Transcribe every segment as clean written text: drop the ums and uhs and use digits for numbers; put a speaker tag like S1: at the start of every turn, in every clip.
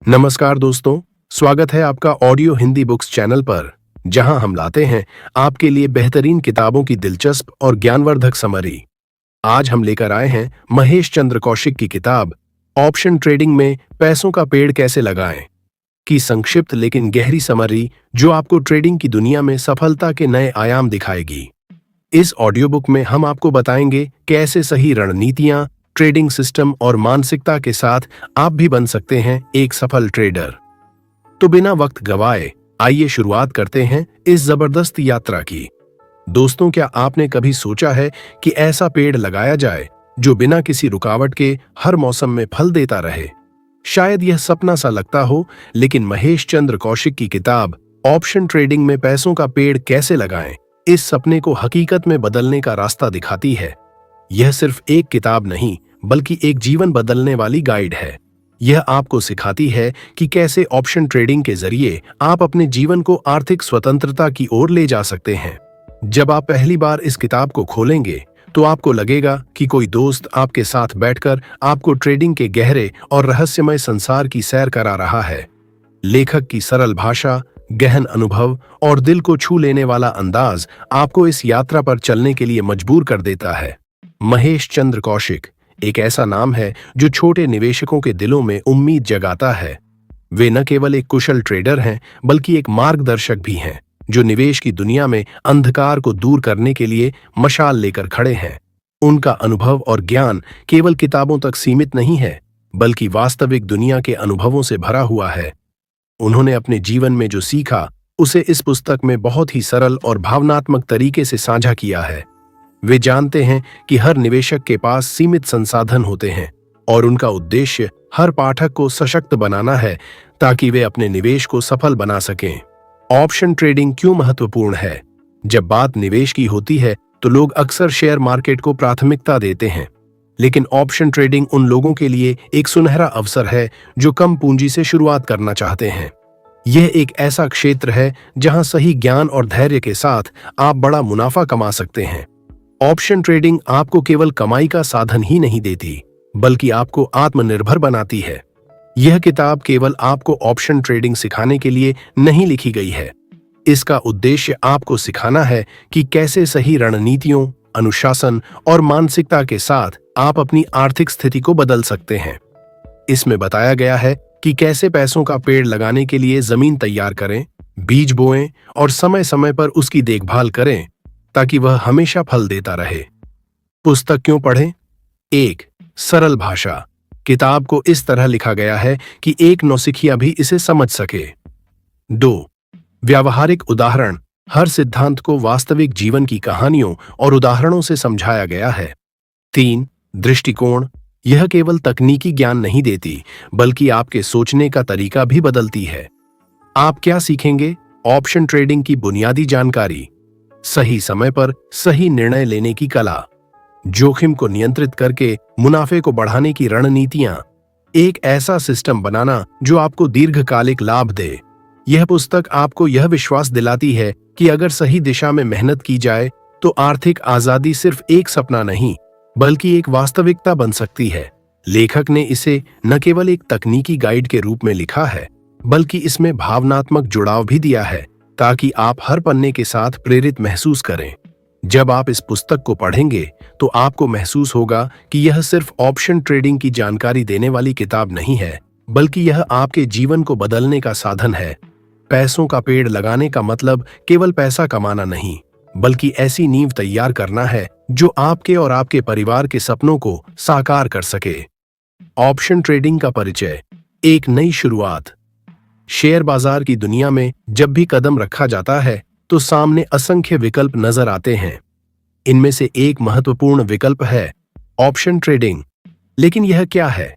S1: नमस्कार दोस्तों, स्वागत है आपका ऑडियो हिंदी बुक्स चैनल पर, जहां हम लाते हैं आपके लिए बेहतरीन किताबों की दिलचस्प और ज्ञानवर्धक समरी। आज हम लेकर आए हैं महेश चंद्र कौशिक की किताब ऑप्शन ट्रेडिंग में पैसों का पेड़ कैसे लगाएं की संक्षिप्त लेकिन गहरी समरी, जो आपको ट्रेडिंग की दुनिया में सफलता के नए आयाम दिखाएगी। इस ऑडियो बुक में हम आपको बताएंगे कैसे सही रणनीतियां, ट्रेडिंग सिस्टम और मानसिकता के साथ आप भी बन सकते हैं एक सफल ट्रेडर। तो बिना वक्त गवाए आइए शुरुआत करते हैं इस जबरदस्त यात्रा की। दोस्तों, क्या आपने कभी सोचा है कि ऐसा पेड़ लगाया जाए जो बिना किसी रुकावट के हर मौसम में फल देता रहे? शायद यह सपना सा लगता हो, लेकिन महेश चंद्र कौशिक की किताब ऑप्शन ट्रेडिंग में पैसों का पेड़ कैसे लगाएं इस सपने को हकीकत में बदलने का रास्ता दिखाती है। यह सिर्फ एक किताब नहीं, बल्कि एक जीवन बदलने वाली गाइड है। यह आपको सिखाती है कि कैसे ऑप्शन ट्रेडिंग के जरिए आप अपने जीवन को आर्थिक स्वतंत्रता की ओर ले जा सकते हैं। जब आप पहली बार इस किताब को खोलेंगे तो आपको लगेगा कि कोई दोस्त आपके साथ बैठकर आपको ट्रेडिंग के गहरे और रहस्यमय संसार की सैर करा रहा है। लेखक की सरल भाषा, गहन अनुभव और दिल को छू लेने वाला अंदाज आपको इस यात्रा पर चलने के लिए मजबूर कर देता है। महेश चंद्र कौशिक एक ऐसा नाम है जो छोटे निवेशकों के दिलों में उम्मीद जगाता है। वे न केवल एक कुशल ट्रेडर हैं, बल्कि एक मार्गदर्शक भी हैं, जो निवेश की दुनिया में अंधकार को दूर करने के लिए मशाल लेकर खड़े हैं। उनका अनुभव और ज्ञान केवल किताबों तक सीमित नहीं है, बल्कि वास्तविक दुनिया के अनुभवों से भरा हुआ है। उन्होंने अपने जीवन में जो सीखा, उसे इस पुस्तक में बहुत ही सरल और भावनात्मक तरीके से साझा किया है। वे जानते हैं कि हर निवेशक के पास सीमित संसाधन होते हैं और उनका उद्देश्य हर पाठक को सशक्त बनाना है, ताकि वे अपने निवेश को सफल बना सकें। ऑप्शन ट्रेडिंग क्यों महत्वपूर्ण है? जब बात निवेश की होती है तो लोग अक्सर शेयर मार्केट को प्राथमिकता देते हैं, लेकिन ऑप्शन ट्रेडिंग उन लोगों के लिए एक सुनहरा अवसर है जो कम पूंजी से शुरुआत करना चाहते हैं। यह एक ऐसा क्षेत्र है जहां सही ज्ञान और धैर्य के साथ आप बड़ा मुनाफा कमा सकते हैं। ऑप्शन ट्रेडिंग आपको केवल कमाई का साधन ही नहीं देती, बल्कि आपको आत्मनिर्भर बनाती है। यह किताब केवल आपको ऑप्शन ट्रेडिंग सिखाने के लिए नहीं लिखी गई है। इसका उद्देश्य आपको सिखाना है कि कैसे सही रणनीतियों, अनुशासन और मानसिकता के साथ आप अपनी आर्थिक स्थिति को बदल सकते हैं। इसमें बताया गया है कि कैसे पैसों का पेड़ लगाने के लिए जमीन तैयार करें, बीज बोएं और समय समय पर उसकी देखभाल करें, ताकि वह हमेशा फल देता रहे। पुस्तक क्यों पढ़ें? 1. सरल भाषा। किताब को इस तरह लिखा गया है कि एक नौसिखिया भी इसे समझ सके। 2. व्यावहारिक उदाहरण। हर सिद्धांत को वास्तविक जीवन की कहानियों और उदाहरणों से समझाया गया है। 3. दृष्टिकोण। यह केवल तकनीकी ज्ञान नहीं देती, बल्कि आपके सोचने का तरीका भी बदलती है। आप क्या सीखेंगे? ऑप्शन ट्रेडिंग की बुनियादी जानकारी, सही समय पर सही निर्णय लेने की कला, जोखिम को नियंत्रित करके मुनाफे को बढ़ाने की रणनीतियां, एक ऐसा सिस्टम बनाना जो आपको दीर्घकालिक लाभ दे। यह पुस्तक आपको यह विश्वास दिलाती है कि अगर सही दिशा में मेहनत की जाए तो आर्थिक आजादी सिर्फ एक सपना नहीं, बल्कि एक वास्तविकता बन सकती है। लेखक ने इसे न केवल एक तकनीकी गाइड के रूप में लिखा है, बल्कि इसमें भावनात्मक जुड़ाव भी दिया है, ताकि आप हर पन्ने के साथ प्रेरित महसूस करें। जब आप इस पुस्तक को पढ़ेंगे तो आपको महसूस होगा कि यह सिर्फ ऑप्शन ट्रेडिंग की जानकारी देने वाली किताब नहीं है, बल्कि यह आपके जीवन को बदलने का साधन है। पैसों का पेड़ लगाने का मतलब केवल पैसा कमाना नहीं, बल्कि ऐसी नींव तैयार करना है जो आपके और आपके परिवार के सपनों को साकार कर सके। ऑप्शन ट्रेडिंग का परिचय। एक नई शुरुआत। शेयर बाजार की दुनिया में जब भी कदम रखा जाता है तो सामने असंख्य विकल्प नजर आते हैं। इनमें से एक महत्वपूर्ण विकल्प है ऑप्शन ट्रेडिंग। लेकिन यह क्या है?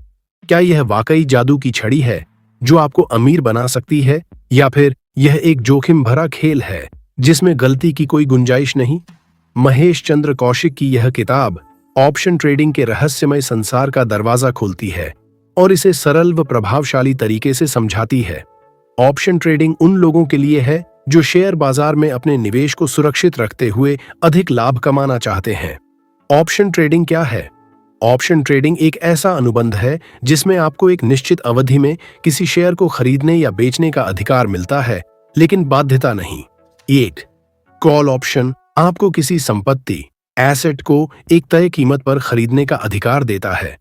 S1: क्या यह वाकई जादू की छड़ी है जो आपको अमीर बना सकती है, या फिर यह एक जोखिम भरा खेल है जिसमें गलती की कोई गुंजाइश नहीं? महेश चंद्र कौशिक की यह किताब ऑप्शन ट्रेडिंग के रहस्यमय संसार का दरवाजा खोलती है और इसे सरल व प्रभावशाली तरीके से समझाती है। ऑप्शन ट्रेडिंग उन लोगों के लिए है जो शेयर बाजार में अपने निवेश को सुरक्षित रखते हुए अधिक लाभ कमाना चाहते हैं। ऑप्शन ट्रेडिंग क्या है? ऑप्शन ट्रेडिंग एक ऐसा अनुबंध है जिसमें आपको एक निश्चित अवधि में किसी शेयर को खरीदने या बेचने का अधिकार मिलता है, लेकिन बाध्यता नहीं। 1. कॉल ऑप्शन आपको किसी संपत्ति एसेट को एक तय कीमत पर खरीदने का अधिकार देता है।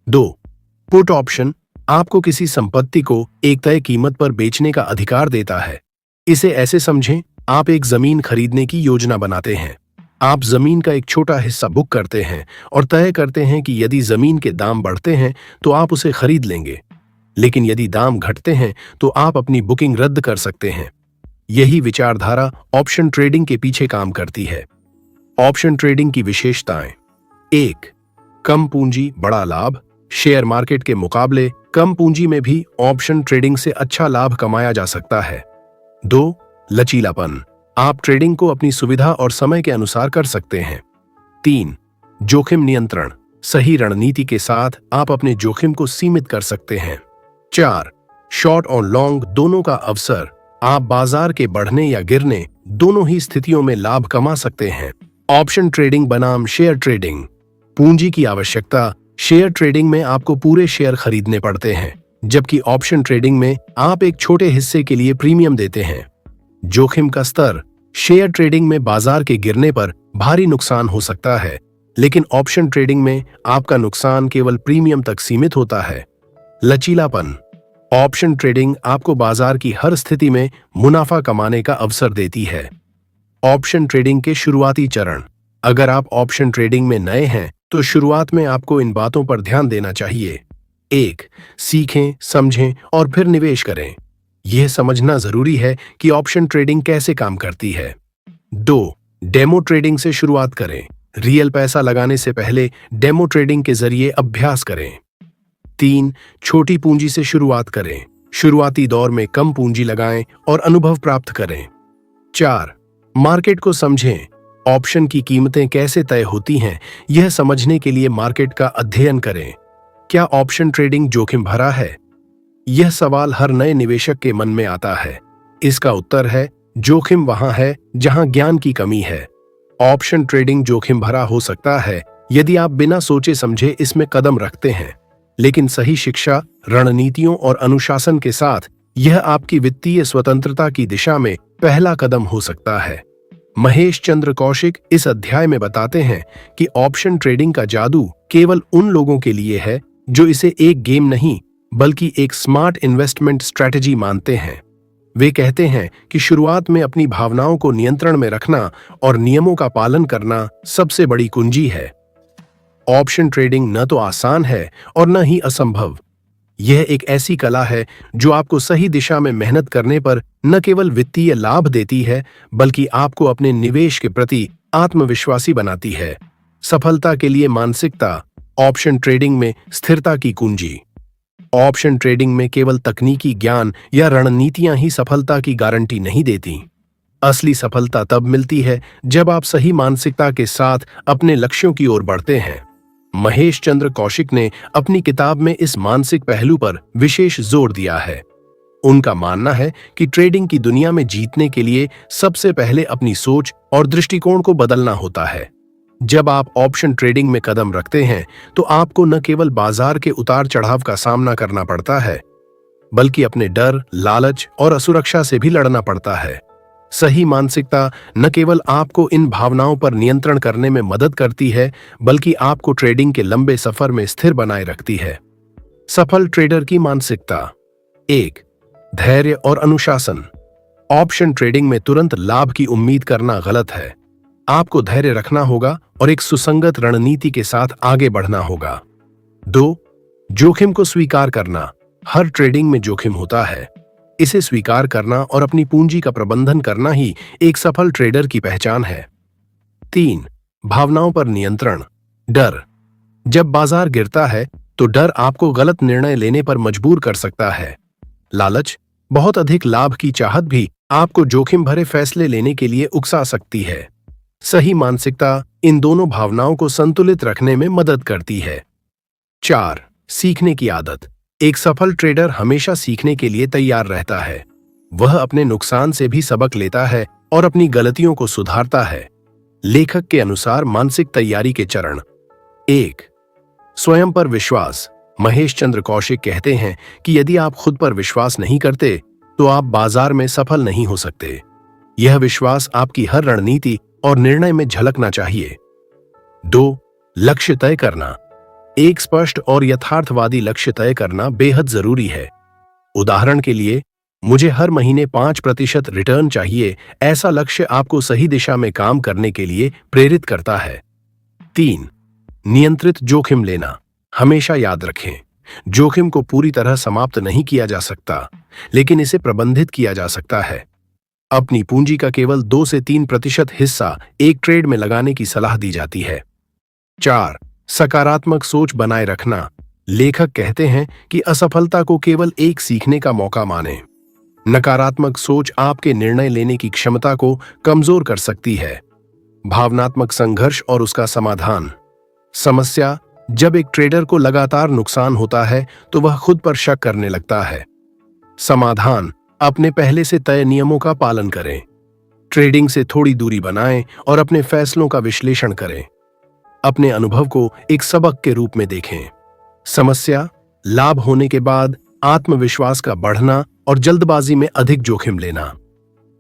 S1: 2. पुट ऑप्शन आपको किसी संपत्ति को एक तय कीमत पर बेचने का अधिकार देता है। इसे ऐसे समझें, आप एक जमीन खरीदने की योजना बनाते हैं। आप जमीन का एक छोटा हिस्सा बुक करते हैं और तय करते हैं कि यदि जमीन के दाम बढ़ते हैं तो आप उसे खरीद लेंगे, लेकिन यदि दाम घटते हैं तो आप अपनी बुकिंग रद्द कर सकते हैं। यही विचारधारा ऑप्शन ट्रेडिंग के पीछे काम करती है। ऑप्शन ट्रेडिंग की विशेषताएं। 1. कम पूंजी बड़ा लाभ। शेयर मार्केट के मुकाबले कम पूंजी में भी ऑप्शन ट्रेडिंग से अच्छा लाभ कमाया जा सकता है। 2. लचीलापन, आप ट्रेडिंग को अपनी सुविधा और समय के अनुसार कर सकते हैं। 3. जोखिम नियंत्रण, सही रणनीति के साथ आप अपने जोखिम को सीमित कर सकते हैं। 4. शॉर्ट और लॉन्ग दोनों का अवसर, आप बाजार के बढ़ने या गिरने दोनों ही स्थितियों में लाभ कमा सकते हैं। ऑप्शन ट्रेडिंग बनाम शेयर ट्रेडिंग। पूंजी की आवश्यकता, शेयर ट्रेडिंग में आपको पूरे शेयर खरीदने पड़ते हैं, जबकि ऑप्शन ट्रेडिंग में आप एक छोटे हिस्से के लिए प्रीमियम देते हैं। जोखिम का स्तर, शेयर ट्रेडिंग में बाजार के गिरने पर भारी नुकसान हो सकता है, लेकिन ऑप्शन ट्रेडिंग में आपका नुकसान केवल प्रीमियम तक सीमित होता है। लचीलापन, ऑप्शन ट्रेडिंग आपको बाजार की हर स्थिति में मुनाफा कमाने का अवसर देती है। ऑप्शन ट्रेडिंग के शुरुआती चरण। अगर आप ऑप्शन ट्रेडिंग में नए हैं तो शुरुआत में आपको इन बातों पर ध्यान देना चाहिए। 1. सीखें, समझें और फिर निवेश करें। यह समझना जरूरी है कि ऑप्शन ट्रेडिंग कैसे काम करती है। 2. डेमो ट्रेडिंग से शुरुआत करें। रियल पैसा लगाने से पहले डेमो ट्रेडिंग के जरिए अभ्यास करें। 3. छोटी पूंजी से शुरुआत करें। शुरुआती दौर में कम पूंजी लगाएं और अनुभव प्राप्त करें। 4. मार्केट को समझें। ऑप्शन की कीमतें कैसे तय होती हैं, यह समझने के लिए मार्केट का अध्ययन करें। क्या ऑप्शन ट्रेडिंग जोखिम भरा है? यह सवाल हर नए निवेशक के मन में आता है। इसका उत्तर है, जोखिम वहां है जहां ज्ञान की कमी है। ऑप्शन ट्रेडिंग जोखिम भरा हो सकता है यदि आप बिना सोचे समझे इसमें कदम रखते हैं, लेकिन सही शिक्षा, रणनीतियों और अनुशासन के साथ यह आपकी वित्तीय स्वतंत्रता की दिशा में पहला कदम हो सकता है। महेश चंद्र कौशिक इस अध्याय में बताते हैं कि ऑप्शन ट्रेडिंग का जादू केवल उन लोगों के लिए है जो इसे एक गेम नहीं बल्कि एक स्मार्ट इन्वेस्टमेंट स्ट्रैटेजी मानते हैं। वे कहते हैं कि शुरुआत में अपनी भावनाओं को नियंत्रण में रखना और नियमों का पालन करना सबसे बड़ी कुंजी है। ऑप्शन ट्रेडिंग न तो आसान है और न ही असंभव। यह एक ऐसी कला है जो आपको सही दिशा में मेहनत करने पर न केवल वित्तीय लाभ देती है, बल्कि आपको अपने निवेश के प्रति आत्मविश्वासी बनाती है। सफलता के लिए मानसिकता। ऑप्शन ट्रेडिंग में स्थिरता की कुंजी। ऑप्शन ट्रेडिंग में केवल तकनीकी ज्ञान या रणनीतियां ही सफलता की गारंटी नहीं देती। असली सफलता तब मिलती है जब आप सही मानसिकता के साथ अपने लक्ष्यों की ओर बढ़ते हैं। महेश चंद्र कौशिक ने अपनी किताब में इस मानसिक पहलू पर विशेष जोर दिया है। उनका मानना है कि ट्रेडिंग की दुनिया में जीतने के लिए सबसे पहले अपनी सोच और दृष्टिकोण को बदलना होता है। जब आप ऑप्शन ट्रेडिंग में कदम रखते हैं तो आपको न केवल बाजार के उतार चढ़ाव का सामना करना पड़ता है, बल्कि अपने डर, लालच और असुरक्षा से भी लड़ना पड़ता है। सही मानसिकता न केवल आपको इन भावनाओं पर नियंत्रण करने में मदद करती है, बल्कि आपको ट्रेडिंग के लंबे सफर में स्थिर बनाए रखती है। सफल ट्रेडर की मानसिकता। 1. धैर्य और अनुशासन। ऑप्शन ट्रेडिंग में तुरंत लाभ की उम्मीद करना गलत है। आपको धैर्य रखना होगा और एक सुसंगत रणनीति के साथ आगे बढ़ना होगा। 2. जोखिम को स्वीकार करना। हर ट्रेडिंग में जोखिम होता है। इसे स्वीकार करना और अपनी पूंजी का प्रबंधन करना ही एक सफल ट्रेडर की पहचान है। 3. भावनाओं पर नियंत्रण। डर। जब बाजार गिरता है तो डर आपको गलत निर्णय लेने पर मजबूर कर सकता है। लालच, बहुत अधिक लाभ की चाहत भी आपको जोखिम भरे फैसले लेने के लिए उकसा सकती है। सही मानसिकता इन दोनों भावनाओं को संतुलित रखने में मदद करती है। 4. सीखने की आदत। एक सफल ट्रेडर हमेशा सीखने के लिए तैयार रहता है। वह अपने नुकसान से भी सबक लेता है और अपनी गलतियों को सुधारता है। लेखक के अनुसार मानसिक तैयारी के चरण। 1. स्वयं पर विश्वास। महेश चंद्र कौशिक कहते हैं कि यदि आप खुद पर विश्वास नहीं करते तो आप बाजार में सफल नहीं हो सकते। यह विश्वास आपकी हर रणनीति और निर्णय में झलकना चाहिए। 2. लक्ष्य तय करना। एक स्पष्ट और यथार्थवादी लक्ष्य तय करना बेहद जरूरी है। उदाहरण के लिए, मुझे हर महीने 5% रिटर्न चाहिए, ऐसा लक्ष्य आपको सही दिशा में काम करने के लिए प्रेरित करता है। 3. नियंत्रित जोखिम लेना। हमेशा याद रखें, जोखिम को पूरी तरह समाप्त नहीं किया जा सकता, लेकिन इसे प्रबंधित किया जा सकता है। अपनी पूंजी का केवल 2 से 3% हिस्सा एक ट्रेड में लगाने की सलाह दी जाती है। 4. सकारात्मक सोच बनाए रखना। लेखक कहते हैं कि असफलता को केवल एक सीखने का मौका मानें। नकारात्मक सोच आपके निर्णय लेने की क्षमता को कमजोर कर सकती है। भावनात्मक संघर्ष और उसका समाधान। समस्या: जब एक ट्रेडर को लगातार नुकसान होता है तो वह खुद पर शक करने लगता है। समाधान: अपने पहले से तय नियमों का पालन करें, ट्रेडिंग से थोड़ी दूरी बनाएं और अपने फैसलों का विश्लेषण करें। अपने अनुभव को एक सबक के रूप में देखें। समस्या: लाभ होने के बाद आत्मविश्वास का बढ़ना और जल्दबाजी में अधिक जोखिम लेना।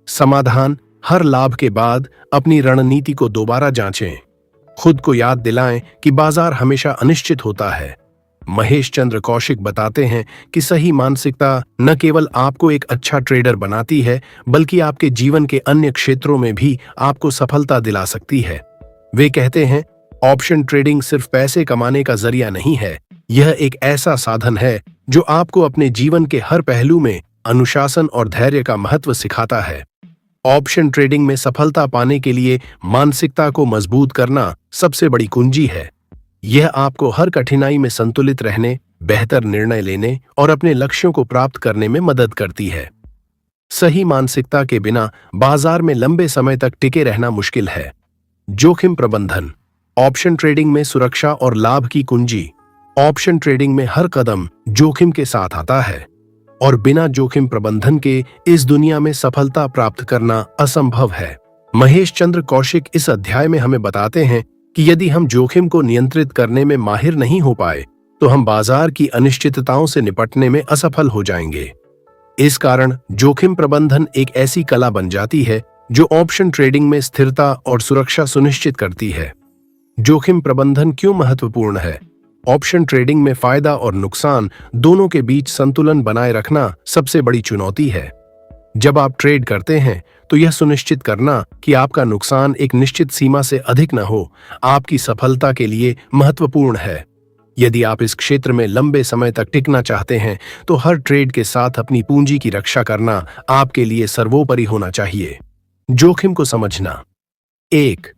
S1: समाधान: हर लाभ के बाद अपनी रणनीति को दोबारा जांचें। खुद को याद दिलाएं कि बाजार हमेशा अनिश्चित होता है। महेश चंद्र कौशिक बताते हैं कि सही मानसिकता न केवल आपको एक अच्छा ट्रेडर बनाती है, बल्कि आपके जीवन के अन्य क्षेत्रों में भी आपको सफलता दिला सकती है। वे कहते हैं, ऑप्शन ट्रेडिंग सिर्फ पैसे कमाने का जरिया नहीं है, यह एक ऐसा साधन है जो आपको अपने जीवन के हर पहलू में अनुशासन और धैर्य का महत्व सिखाता है। ऑप्शन ट्रेडिंग में सफलता पाने के लिए मानसिकता को मजबूत करना सबसे बड़ी कुंजी है। यह आपको हर कठिनाई में संतुलित रहने, बेहतर निर्णय लेने और अपने लक्ष्यों को प्राप्त करने में मदद करती है। सही मानसिकता के बिना बाजार में लंबे समय तक टिके रहना मुश्किल है। जोखिम प्रबंधन। ऑप्शन ट्रेडिंग में सुरक्षा और लाभ की कुंजी। ऑप्शन ट्रेडिंग में हर कदम जोखिम के साथ आता है और बिना जोखिम प्रबंधन के इस दुनिया में सफलता प्राप्त करना असंभव है। महेश चंद्र कौशिक इस अध्याय में हमें बताते हैं कि यदि हम जोखिम को नियंत्रित करने में माहिर नहीं हो पाए तो हम बाजार की अनिश्चितताओं से निपटने में असफल हो जाएंगे। इस कारण जोखिम प्रबंधन एक ऐसी कला बन जाती है जो ऑप्शन ट्रेडिंग में स्थिरता और सुरक्षा सुनिश्चित करती है। जोखिम प्रबंधन क्यों महत्वपूर्ण है? ऑप्शन ट्रेडिंग में फायदा और नुकसान दोनों के बीच संतुलन बनाए रखना सबसे बड़ी चुनौती है। जब आप ट्रेड करते हैं तो यह सुनिश्चित करना कि आपका नुकसान एक निश्चित सीमा से अधिक न हो, आपकी सफलता के लिए महत्वपूर्ण है। यदि आप इस क्षेत्र में लंबे समय तक टिकना चाहते हैं तो हर ट्रेड के साथ अपनी पूंजी की रक्षा करना आपके लिए सर्वोपरि होना चाहिए। जोखिम को समझना। 1.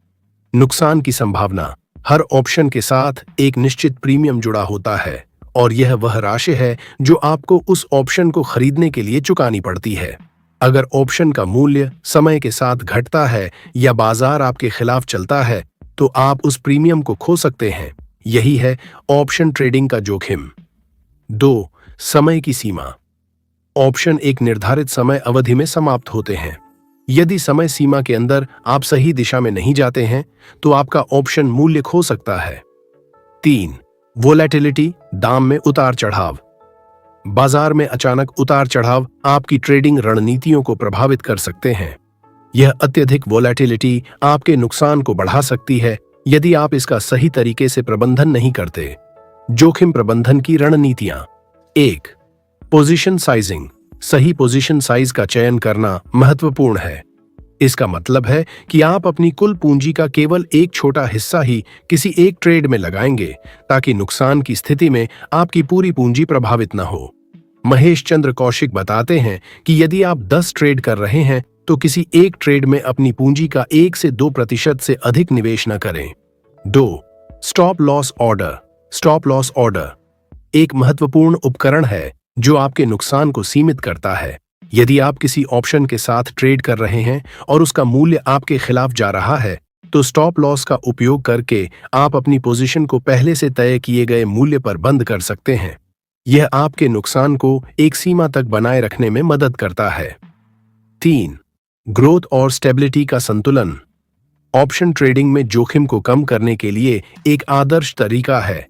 S1: नुकसान की संभावना। हर ऑप्शन के साथ एक निश्चित प्रीमियम जुड़ा होता है और यह वह राशि है जो आपको उस ऑप्शन को खरीदने के लिए चुकानी पड़ती है। अगर ऑप्शन का मूल्य समय के साथ घटता है या बाजार आपके खिलाफ चलता है तो आप उस प्रीमियम को खो सकते हैं। यही है ऑप्शन ट्रेडिंग का जोखिम। 2. समय की सीमा। ऑप्शन एक निर्धारित समय अवधि में समाप्त होते हैं। यदि समय सीमा के अंदर आप सही दिशा में नहीं जाते हैं तो आपका ऑप्शन मूल्य खो सकता है। 3. वोलेटिलिटी, दाम में उतार चढ़ाव। बाजार में अचानक उतार चढ़ाव आपकी ट्रेडिंग रणनीतियों को प्रभावित कर सकते हैं। यह अत्यधिक वोलेटिलिटी आपके नुकसान को बढ़ा सकती है यदि आप इसका सही तरीके से प्रबंधन नहीं करते। जोखिम प्रबंधन की रणनीतियां। 1. Position sizing. सही पोजीशन साइज का चयन करना महत्वपूर्ण है। इसका मतलब है कि आप अपनी कुल पूंजी का केवल एक छोटा हिस्सा ही किसी एक ट्रेड में लगाएंगे ताकि नुकसान की स्थिति में आपकी पूरी पूंजी प्रभावित न हो। महेश चंद्र कौशिक बताते हैं कि यदि आप 10 ट्रेड कर रहे हैं तो किसी एक ट्रेड में अपनी पूंजी का 1 से 2% से अधिक निवेश न करें। 2. Stop loss order. Stop loss order एक महत्वपूर्ण उपकरण है जो आपके नुकसान को सीमित करता है। यदि आप किसी ऑप्शन के साथ ट्रेड कर रहे हैं और उसका मूल्य आपके खिलाफ जा रहा है तो स्टॉप लॉस का उपयोग करके आप अपनी पोजीशन को पहले से तय किए गए मूल्य पर बंद कर सकते हैं। यह आपके नुकसान को एक सीमा तक बनाए रखने में मदद करता है। 3. ग्रोथ और स्टेबिलिटी का संतुलन। ऑप्शन ट्रेडिंग में जोखिम को कम करने के लिए एक आदर्श तरीका है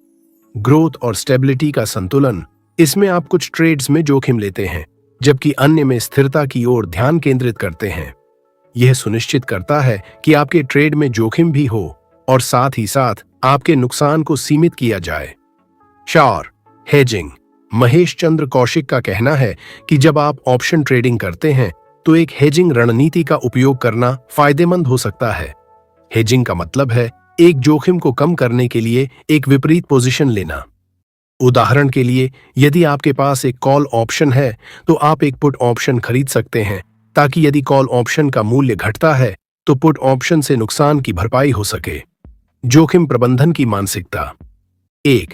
S1: ग्रोथ और स्टेबिलिटी का संतुलन। इसमें आप कुछ ट्रेड्स में जोखिम लेते हैं जबकि अन्य में स्थिरता की ओर ध्यान केंद्रित करते हैं। यह सुनिश्चित करता है कि आपके ट्रेड में जोखिम भी हो और साथ ही साथ आपके नुकसान को सीमित किया जाए। 4. हेजिंग। महेश चंद्र कौशिक का कहना है कि जब आप ऑप्शन ट्रेडिंग करते हैं तो एक हेजिंग रणनीति का उपयोग करना फायदेमंद हो सकता है। हेजिंग का मतलब है एक जोखिम को कम करने के लिए एक विपरीत पोजीशन लेना। उदाहरण के लिए, यदि आपके पास एक कॉल ऑप्शन है तो आप एक पुट ऑप्शन खरीद सकते हैं ताकि यदि कॉल ऑप्शन का मूल्य घटता है तो पुट ऑप्शन से नुकसान की भरपाई हो सके। जोखिम प्रबंधन की मानसिकता। 1.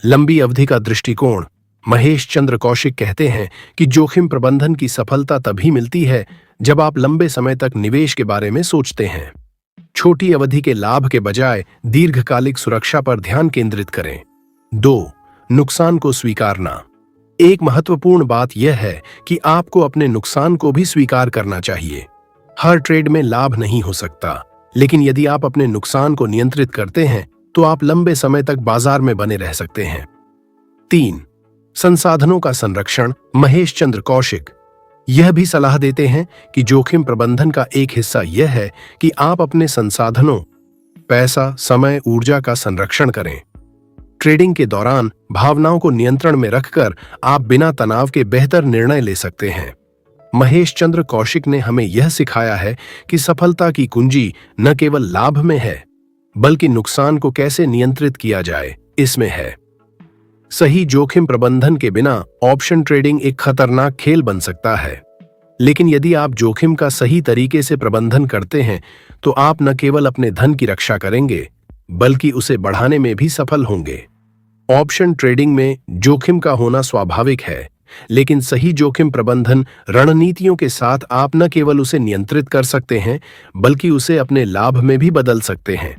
S1: लंबी अवधि का दृष्टिकोण। महेश चंद्र कौशिक कहते हैं कि जोखिम प्रबंधन की सफलता तभी मिलती है जब आप लंबे समय तक निवेश के बारे में सोचते हैं। छोटी अवधि के लाभ के बजाय दीर्घकालिक सुरक्षा पर ध्यान केंद्रित करें। 2. नुकसान को स्वीकारना। एक महत्वपूर्ण बात यह है कि आपको अपने नुकसान को भी स्वीकार करना चाहिए। हर ट्रेड में लाभ नहीं हो सकता, लेकिन यदि आप अपने नुकसान को नियंत्रित करते हैं तो आप लंबे समय तक बाजार में बने रह सकते हैं। 3. संसाधनों का संरक्षण। महेश चंद्र कौशिक यह भी सलाह देते हैं कि जोखिम प्रबंधन का एक हिस्सा यह है कि आप अपने संसाधनों, पैसा, समय, ऊर्जा का संरक्षण करें। ट्रेडिंग के दौरान भावनाओं को नियंत्रण में रखकर आप बिना तनाव के बेहतर निर्णय ले सकते हैं। महेश चंद्र कौशिक ने हमें यह सिखाया है कि सफलता की कुंजी न केवल लाभ में है, बल्कि नुकसान को कैसे नियंत्रित किया जाए इसमें है। सही जोखिम प्रबंधन के बिना ऑप्शन ट्रेडिंग एक खतरनाक खेल बन सकता है, लेकिन यदि आप जोखिम का सही तरीके से प्रबंधन करते हैं तो आप न केवल अपने धन की रक्षा करेंगे बल्कि उसे बढ़ाने में भी सफल होंगे। ऑप्शन ट्रेडिंग में जोखिम का होना स्वाभाविक है, लेकिन सही जोखिम प्रबंधन रणनीतियों के साथ आप न केवल उसे नियंत्रित कर सकते हैं बल्कि उसे अपने लाभ में भी बदल सकते हैं।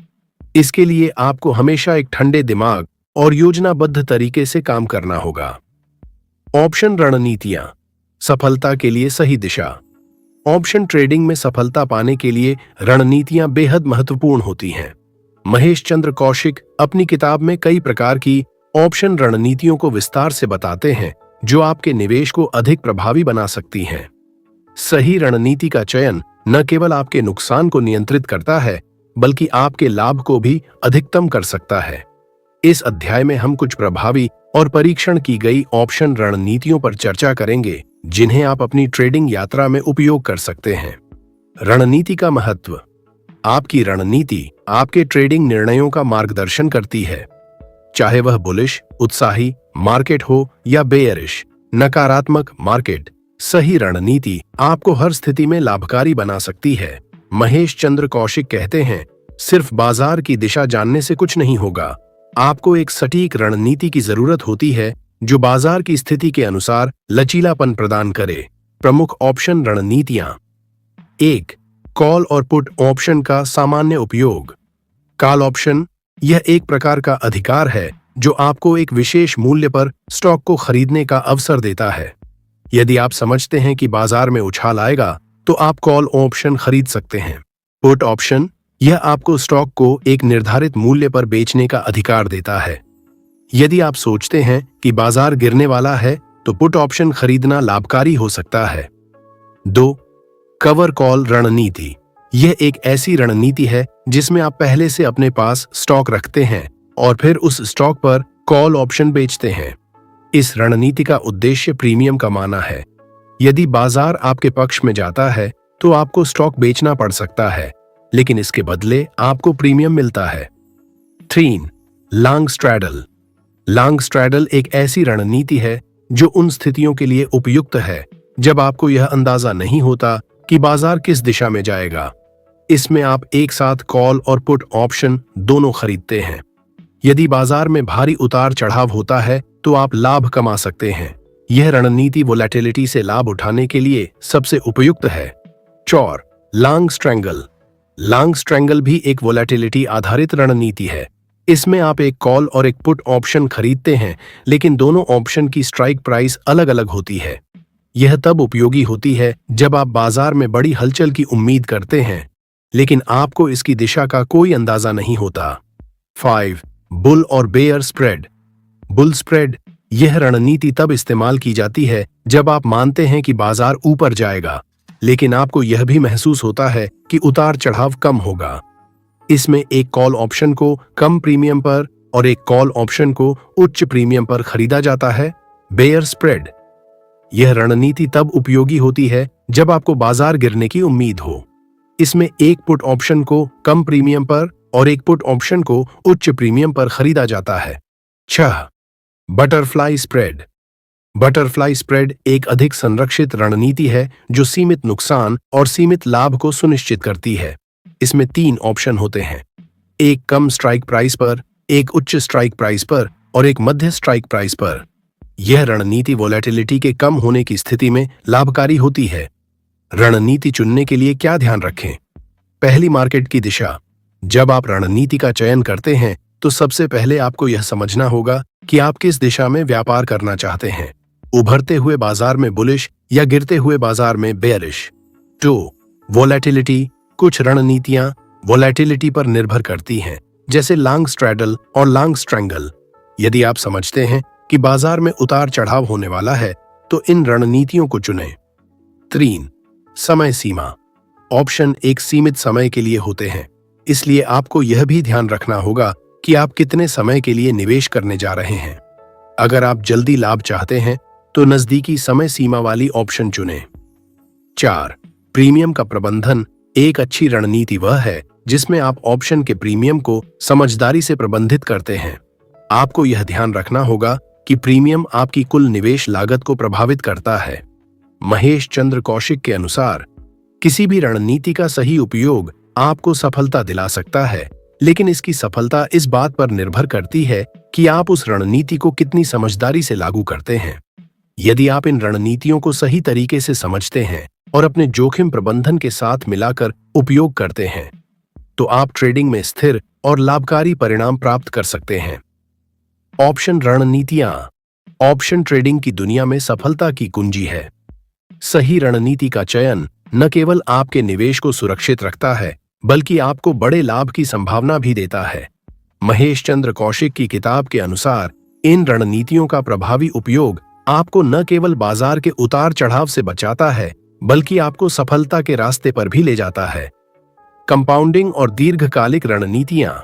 S1: इसके लिए आपको हमेशा एक ठंडे दिमाग और योजनाबद्ध तरीके से काम करना होगा। ऑप्शन रणनीतियां। सफलता के लिए सही दिशा। ऑप्शन ट्रेडिंग में सफलता पाने के लिए रणनीतियां बेहद महत्वपूर्ण होती हैं। महेश चंद्र कौशिक अपनी किताब में कई प्रकार की ऑप्शन रणनीतियों को विस्तार से बताते हैं जो आपके निवेश को अधिक प्रभावी बना सकती हैं। सही रणनीति का चयन न केवल आपके नुकसान को नियंत्रित करता है बल्कि आपके लाभ को भी अधिकतम कर सकता है। इस अध्याय में हम कुछ प्रभावी और परीक्षण की गई ऑप्शन रणनीतियों पर चर्चा करेंगे जिन्हें आप अपनी ट्रेडिंग यात्रा में उपयोग कर सकते हैं। रणनीति का महत्व। आपकी रणनीति आपके ट्रेडिंग निर्णयों का मार्गदर्शन करती है, चाहे वह बुलिश, उत्साही मार्केट हो या बेयरिश, नकारात्मक मार्केट। सही रणनीति आपको हर स्थिति में लाभकारी बना सकती है। महेश चंद्र कौशिक कहते हैं, सिर्फ बाजार की दिशा जानने से कुछ नहीं होगा, आपको एक सटीक रणनीति की जरूरत होती है जो बाजार की स्थिति के अनुसार लचीलापन प्रदान करे। प्रमुख ऑप्शन रणनीतियां। 1. कॉल और पुट ऑप्शन का सामान्य उपयोग। कॉल ऑप्शन यह एक प्रकार का अधिकार है जो आपको एक विशेष मूल्य पर स्टॉक को खरीदने का अवसर देता है। यदि आप समझते हैं कि बाजार में उछाल आएगा तो आप कॉल ऑप्शन खरीद सकते हैं। पुट ऑप्शन यह आपको स्टॉक को एक निर्धारित मूल्य पर बेचने का अधिकार देता है। यदि आप सोचते हैं कि बाजार गिरने वाला है तो पुट ऑप्शन खरीदना लाभकारी हो सकता है। 2. कवर कॉल रणनीति। यह एक ऐसी रणनीति है जिसमें आप पहले से अपने पास स्टॉक रखते हैं और फिर उस स्टॉक पर कॉल ऑप्शन बेचते हैं। इस रणनीति का उद्देश्य प्रीमियम कमाना है। यदि बाजार आपके पक्ष में जाता है तो आपको स्टॉक बेचना पड़ सकता है, लेकिन इसके बदले आपको प्रीमियम मिलता है। 3. Long straddle. लॉन्ग स्ट्रैडल एक ऐसी रणनीति है जो उन स्थितियों के लिए उपयुक्त है जब आपको यह अंदाजा नहीं होता कि बाजार किस दिशा में जाएगा। इसमें आप एक साथ कॉल और पुट ऑप्शन दोनों खरीदते हैं। यदि बाजार में भारी उतार चढ़ाव होता है तो आप लाभ कमा सकते हैं। यह रणनीति वोलेटिलिटी से लाभ उठाने के लिए सबसे उपयुक्त है। 4. Long strangle. लॉन्ग स्ट्रैंगल भी एक वोलेटिलिटी आधारित रणनीति है। इसमें आप एक कॉल और एक पुट ऑप्शन खरीदते हैं, लेकिन दोनों ऑप्शन की स्ट्राइक प्राइस अलग अलग होती है। यह तब उपयोगी होती है जब आप बाजार में बड़ी हलचल की उम्मीद करते हैं, लेकिन आपको इसकी दिशा का कोई अंदाजा नहीं होता। 5. बुल और बेयर स्प्रेड। बुल स्प्रेड, यह रणनीति तब इस्तेमाल की जाती है जब आप मानते हैं कि बाजार ऊपर जाएगा, लेकिन आपको यह भी महसूस होता है कि उतार चढ़ाव कम होगा। इसमें एक कॉल ऑप्शन को कम प्रीमियम पर और एक कॉल ऑप्शन को उच्च प्रीमियम पर खरीदा जाता है। बेयर स्प्रेड, यह रणनीति तब उपयोगी होती है जब आपको बाजार गिरने की उम्मीद हो। इसमें एक पुट ऑप्शन को कम प्रीमियम पर और एक पुट ऑप्शन को उच्च प्रीमियम पर खरीदा जाता है। 6. बटरफ्लाई स्प्रेड, बटरफ्लाई स्प्रेड एक अधिक संरक्षित रणनीति है जो सीमित नुकसान और सीमित लाभ को सुनिश्चित करती है। इसमें 3 ऑप्शन होते हैं, एक कम स्ट्राइक प्राइस पर, एक उच्च स्ट्राइक प्राइस पर और एक मध्य स्ट्राइक प्राइस पर। यह रणनीति वोलेटिलिटी के कम होने की स्थिति में लाभकारी होती है। रणनीति चुनने के लिए क्या ध्यान रखें? पहली, मार्केट की दिशा। जब आप रणनीति का चयन करते हैं तो सबसे पहले आपको यह समझना होगा कि आप किस दिशा में व्यापार करना चाहते हैं, उभरते हुए बाजार में बुलिश या गिरते हुए बाजार में बेयरिश। 2. वोलेटिलिटी, कुछ रणनीतियां वोलेटिलिटी पर निर्भर करती हैं, जैसे लॉन्ग स्ट्रैडल और लॉन्ग स्ट्रैंगल। यदि आप समझते हैं कि बाजार में उतार चढ़ाव होने वाला है तो इन रणनीतियों को चुनें। 3. समय सीमा, ऑप्शन एक सीमित समय के लिए होते हैं, इसलिए आपको यह भी ध्यान रखना होगा कि आप कितने समय के लिए निवेश करने जा रहे हैं। अगर आप जल्दी लाभ चाहते हैं तो नजदीकी समय सीमा वाली ऑप्शन चुनें। 4. प्रीमियम का प्रबंधन, एक अच्छी रणनीति वह है जिसमें आप ऑप्शन के प्रीमियम को समझदारी से प्रबंधित करते हैं। आपको यह ध्यान रखना होगा कि प्रीमियम आपकी कुल निवेश लागत को प्रभावित करता है। महेश चंद्र कौशिक के अनुसार, किसी भी रणनीति का सही उपयोग आपको सफलता दिला सकता है, लेकिन इसकी सफलता इस बात पर निर्भर करती है कि आप उस रणनीति को कितनी समझदारी से लागू करते हैं। यदि आप इन रणनीतियों को सही तरीके से समझते हैं और अपने जोखिम प्रबंधन के साथ मिलाकर उपयोग करते हैं, तो आप ट्रेडिंग में स्थिर और लाभकारी परिणाम प्राप्त कर सकते हैं। ऑप्शन रणनीतियां, ऑप्शन ट्रेडिंग की दुनिया में सफलता की कुंजी है। सही रणनीति का चयन न केवल आपके निवेश को सुरक्षित रखता है, बल्कि आपको बड़े लाभ की संभावना भी देता है। महेश चंद्र कौशिक की किताब के अनुसार, इन रणनीतियों का प्रभावी उपयोग आपको न केवल बाजार के उतार चढ़ाव से बचाता है, बल्कि आपको सफलता के रास्ते पर भी ले जाता है। कंपाउंडिंग और दीर्घकालिक रणनीतियां,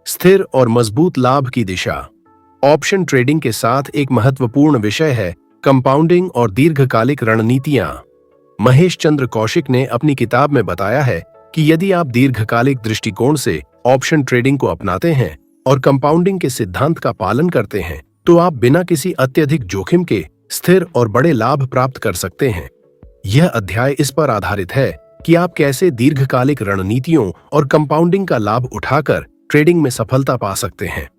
S1: स्थिर और मजबूत लाभ की दिशा। ऑप्शन ट्रेडिंग के साथ एक महत्वपूर्ण विषय है कंपाउंडिंग और दीर्घकालिक रणनीतियां। महेश चंद्र कौशिक ने अपनी किताब में बताया है कि यदि आप दीर्घकालिक दृष्टिकोण से ऑप्शन ट्रेडिंग को अपनाते हैं और कंपाउंडिंग के सिद्धांत का पालन करते हैं, तो आप बिना किसी अत्यधिक जोखिम के स्थिर और बड़े लाभ प्राप्त कर सकते हैं। यह अध्याय इस पर आधारित है कि आप कैसे दीर्घकालिक रणनीतियों और कंपाउंडिंग का लाभ उठाकर ट्रेडिंग में सफलता पा सकते हैं।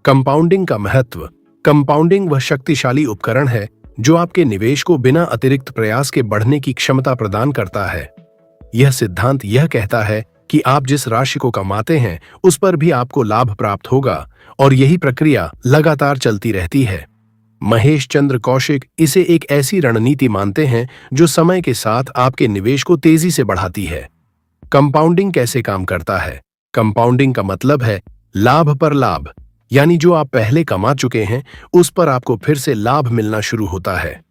S1: कंपाउंडिंग का महत्व। कंपाउंडिंग वह शक्तिशाली उपकरण है जो आपके निवेश को बिना अतिरिक्त प्रयास के बढ़ने की क्षमता प्रदान करता है। यह सिद्धांत यह कहता है कि आप जिस राशि को कमाते हैं उस पर भी आपको लाभ प्राप्त होगा, और यही प्रक्रिया लगातार चलती रहती है। महेश चंद्र कौशिक इसे एक ऐसी रणनीति मानते हैं जो समय के साथ आपके निवेश को तेजी से बढ़ाती है। कंपाउंडिंग कैसे काम करता है? कंपाउंडिंग का मतलब है लाभ पर लाभ, यानी जो आप पहले कमा चुके हैं उस पर आपको फिर से लाभ मिलना शुरू होता है।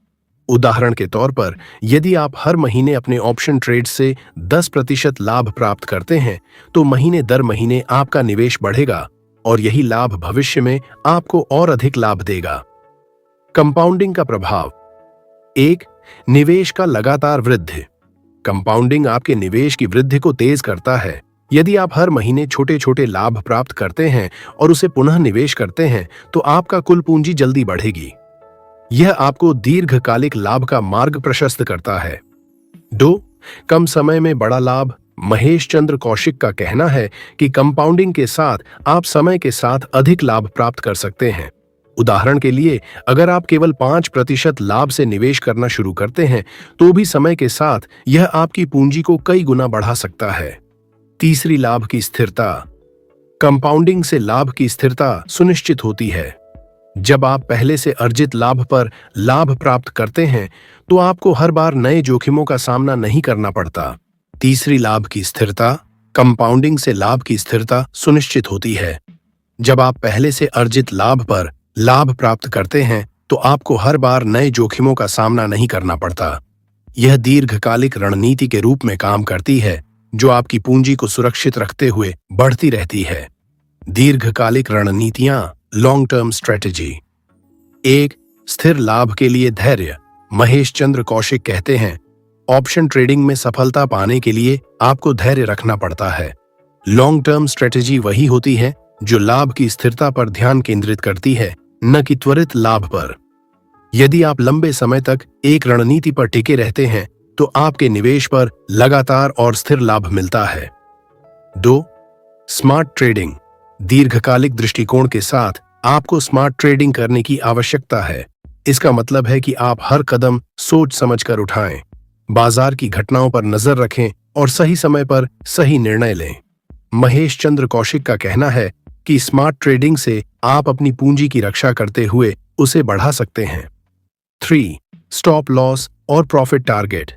S1: उदाहरण के तौर पर, यदि आप हर महीने अपने ऑप्शन ट्रेड से 10% लाभ प्राप्त करते हैं, तो महीने दर महीने आपका निवेश बढ़ेगा और यही लाभ भविष्य में आपको और अधिक लाभ देगा। कंपाउंडिंग का प्रभाव। 1. निवेश का लगातार वृद्धि। कंपाउंडिंग आपके निवेश की वृद्धि को तेज करता है। यदि आप हर महीने छोटे छोटे लाभ प्राप्त करते हैं और उसे पुनः निवेश करते हैं, तो आपका कुल पूंजी जल्दी बढ़ेगी। यह आपको दीर्घकालिक लाभ का मार्ग प्रशस्त करता है। 2. कम समय में बड़ा लाभ। महेश चंद्र कौशिक का कहना है कि कंपाउंडिंग के साथ आप समय के साथ अधिक लाभ प्राप्त कर सकते हैं। उदाहरण के लिए, अगर आप केवल 5% लाभ से निवेश करना शुरू करते हैं, तो भी समय के साथ यह आपकी पूंजी को कई गुना बढ़ा सकता है। तीसरी, लाभ की स्थिरता। कंपाउंडिंग से लाभ की स्थिरता सुनिश्चित होती है। जब आप पहले से अर्जित लाभ पर लाभ प्राप्त करते हैं, तो आपको हर बार नए जोखिमों का सामना नहीं करना पड़ता। तीसरी, लाभ की स्थिरता। कंपाउंडिंग से लाभ की स्थिरता सुनिश्चित होती है। जब आप पहले से अर्जित लाभ पर लाभ प्राप्त करते हैं तो आपको हर बार नए जोखिमों का सामना नहीं करना पड़ता। यह दीर्घकालिक रणनीति के रूप में काम करती है जो आपकी पूंजी को सुरक्षित रखते हुए बढ़ती रहती है। दीर्घकालिक रणनीतियां, लॉन्ग टर्म स्ट्रेटेजी। एक, स्थिर लाभ के लिए धैर्य। महेश चंद्र कौशिक कहते हैं, ऑप्शन ट्रेडिंग में सफलता पाने के लिए आपको धैर्य रखना पड़ता है। लॉन्ग टर्म स्ट्रेटेजी वही होती है जो लाभ की स्थिरता पर ध्यान केंद्रित करती है, न कि त्वरित लाभ पर। यदि आप लंबे समय तक एक रणनीति पर टिके रहते हैं तो आपके निवेश पर लगातार और स्थिर लाभ मिलता है। 2. Smart trading. दीर्घकालिक दृष्टिकोण के साथ आपको स्मार्ट ट्रेडिंग करने की आवश्यकता है। इसका मतलब है कि आप हर कदम सोच समझकर उठाएं, बाजार की घटनाओं पर नजर रखें और सही समय पर सही निर्णय लें। महेश चंद्र कौशिक का कहना है कि स्मार्ट ट्रेडिंग से आप अपनी पूंजी की रक्षा करते हुए उसे बढ़ा सकते हैं। 3. स्टॉप लॉस और प्रॉफिट टारगेट।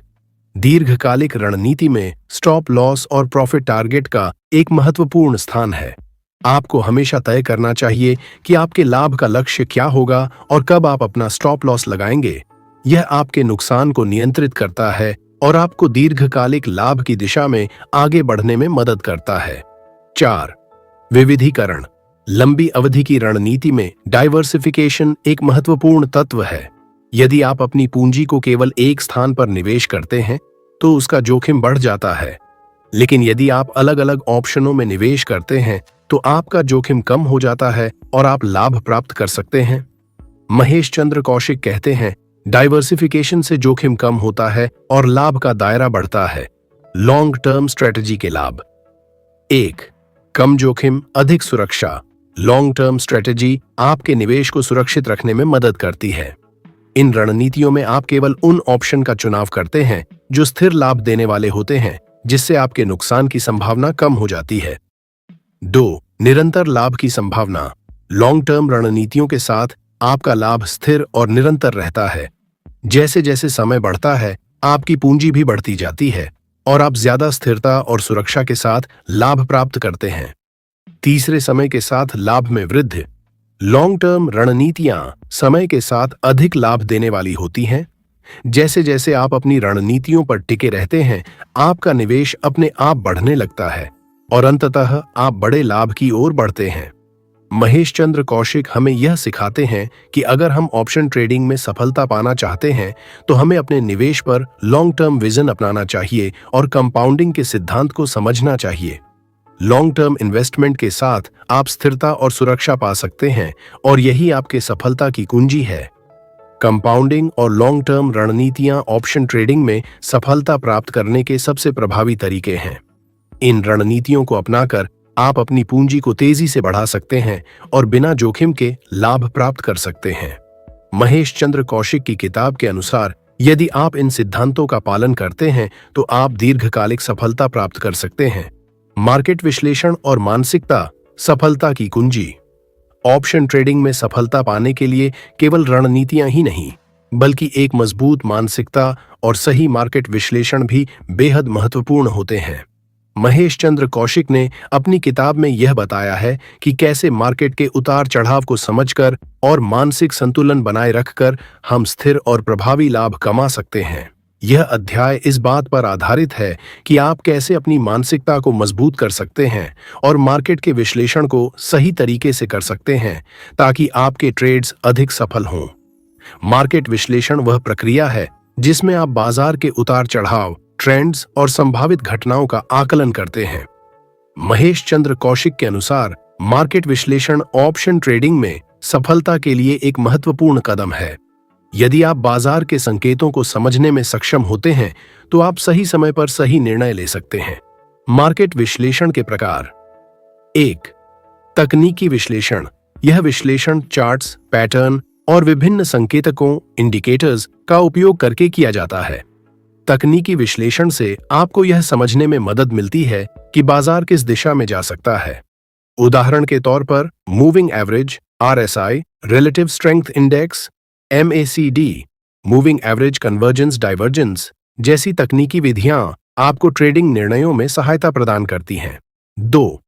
S1: दीर्घकालिक रणनीति में स्टॉप लॉस और प्रॉफिट टारगेट का एक महत्वपूर्ण स्थान है। आपको हमेशा तय करना चाहिए कि आपके लाभ का लक्ष्य क्या होगा और कब आप अपना स्टॉप लॉस लगाएंगे। यह आपके नुकसान को नियंत्रित करता है और आपको दीर्घकालिक लाभ की दिशा में आगे बढ़ने में मदद करता है। 4. विविधीकरण। लंबी अवधि की रणनीति में डाइवर्सिफिकेशन एक महत्वपूर्ण तत्व है। यदि आप अपनी पूंजी को केवल एक स्थान पर निवेश करते हैं तो उसका जोखिम बढ़ जाता है, लेकिन यदि आप अलग अलग ऑप्शनों में निवेश करते हैं तो आपका जोखिम कम हो जाता है और आप लाभ प्राप्त कर सकते हैं। महेश चंद्र कौशिक कहते हैं, डाइवर्सिफिकेशन से जोखिम कम होता है और लाभ का दायरा बढ़ता है। लॉन्ग टर्म स्ट्रेटजी के लाभ। 1. कम जोखिम, अधिक सुरक्षा। लॉन्ग टर्म स्ट्रेटजी आपके निवेश को सुरक्षित रखने में मदद करती है। इन रणनीतियों में आप केवल उन ऑप्शन का चुनाव करते हैं जो स्थिर लाभ देने वाले होते हैं, जिससे आपके नुकसान की संभावना कम हो जाती है। 2. निरंतर लाभ की संभावना। लॉन्ग टर्म रणनीतियों के साथ आपका लाभ स्थिर और निरंतर रहता है। जैसे जैसे समय बढ़ता है, आपकी पूंजी भी बढ़ती जाती है और आप ज्यादा स्थिरता और सुरक्षा के साथ लाभ प्राप्त करते हैं। तीसरे, समय के साथ लाभ में वृद्धि। लॉन्ग टर्म रणनीतियां समय के साथ अधिक लाभ देने वाली होती हैं। जैसे जैसे आप अपनी रणनीतियों पर टिके रहते हैं, आपका निवेश अपने आप बढ़ने लगता है और अंततः आप बड़े लाभ की ओर बढ़ते हैं। महेश चंद्र कौशिक हमें यह सिखाते हैं कि अगर हम ऑप्शन ट्रेडिंग में सफलता पाना चाहते हैं तो हमें अपने निवेश पर लॉन्ग टर्म विजन अपनाना चाहिए और कंपाउंडिंग के सिद्धांत को समझना चाहिए। लॉन्ग टर्म इन्वेस्टमेंट के साथ आप स्थिरता और सुरक्षा पा सकते हैं और यही आपके सफलता की कुंजी है। कंपाउंडिंग और लॉन्ग टर्म रणनीतियां ऑप्शन ट्रेडिंग में सफलता प्राप्त करने के सबसे प्रभावी तरीके हैं। इन रणनीतियों को अपनाकर आप अपनी पूंजी को तेजी से बढ़ा सकते हैं और बिना जोखिम के लाभ प्राप्त कर सकते हैं। महेश चंद्र कौशिक की किताब के अनुसार यदि आप इन सिद्धांतों का पालन करते हैं तो आप दीर्घकालिक सफलता प्राप्त कर सकते हैं। मार्केट विश्लेषण और मानसिकता, सफलता की कुंजी। ऑप्शन ट्रेडिंग में सफलता पाने के लिए केवल रणनीतियां ही नहीं, बल्कि एक मजबूत मानसिकता और सही मार्केट विश्लेषण भी बेहद महत्वपूर्ण होते हैं। महेश चंद्र कौशिक ने अपनी किताब में यह बताया है कि कैसे मार्केट के उतार चढ़ाव को समझकर और मानसिक संतुलन बनाए रखकर हम स्थिर और प्रभावी लाभ कमा सकते हैं। यह अध्याय इस बात पर आधारित है कि आप कैसे अपनी मानसिकता को मजबूत कर सकते हैं और मार्केट के विश्लेषण को सही तरीके से कर सकते हैं ताकि आपके ट्रेड्स अधिक सफल हों। मार्केट विश्लेषण वह प्रक्रिया है जिसमें आप बाजार के उतार चढ़ाव, ट्रेंड्स और संभावित घटनाओं का आकलन करते हैं। महेश चंद्र कौशिक के अनुसार मार्केट विश्लेषण ऑप्शन ट्रेडिंग में सफलता के लिए एक महत्वपूर्ण कदम है। यदि आप बाजार के संकेतों को समझने में सक्षम होते हैं तो आप सही समय पर सही निर्णय ले सकते हैं। मार्केट विश्लेषण के प्रकार। 1. तकनीकी विश्लेषण। यह विश्लेषण चार्ट्स, पैटर्न और विभिन्न संकेतकों, इंडिकेटर्स का उपयोग करके किया जाता है। तकनीकी विश्लेषण से आपको यह समझने में मदद मिलती है कि बाजार किस दिशा में जा सकता है। उदाहरण के तौर पर moving average, RSI, relative strength index, MACD, moving average convergence divergence जैसी तकनीकी विधियां आपको ट्रेडिंग निर्णयों में सहायता प्रदान करती हैं। 2.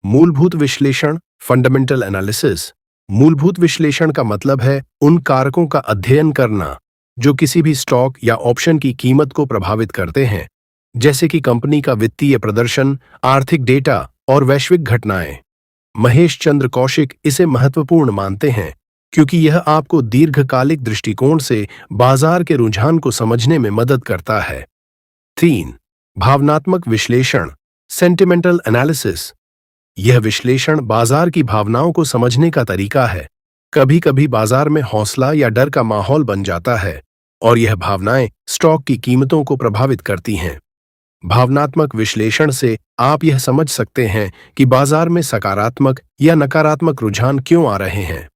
S1: मूलभूत विश्लेषण, फंडामेंटल एनालिसिस। मूलभूत विश्लेषण का मतलब है उन कारकों का अध्ययन करना जो किसी भी स्टॉक या ऑप्शन की कीमत को प्रभावित करते हैं, जैसे कि कंपनी का वित्तीय प्रदर्शन, आर्थिक डेटा और वैश्विक घटनाएं। महेश चंद्र कौशिक इसे महत्वपूर्ण मानते हैं क्योंकि यह आपको दीर्घकालिक दृष्टिकोण से बाजार के रुझान को समझने में मदद करता है। 3. भावनात्मक विश्लेषण, सेंटिमेंटल एनालिसिस। यह विश्लेषण बाजार की भावनाओं को समझने का तरीका है। कभी कभी बाजार में हौसला या डर का माहौल बन जाता है और यह भावनाएं स्टॉक की कीमतों को प्रभावित करती हैं। भावनात्मक विश्लेषण से आप यह समझ सकते हैं कि बाजार में सकारात्मक या नकारात्मक रुझान क्यों आ रहे हैं।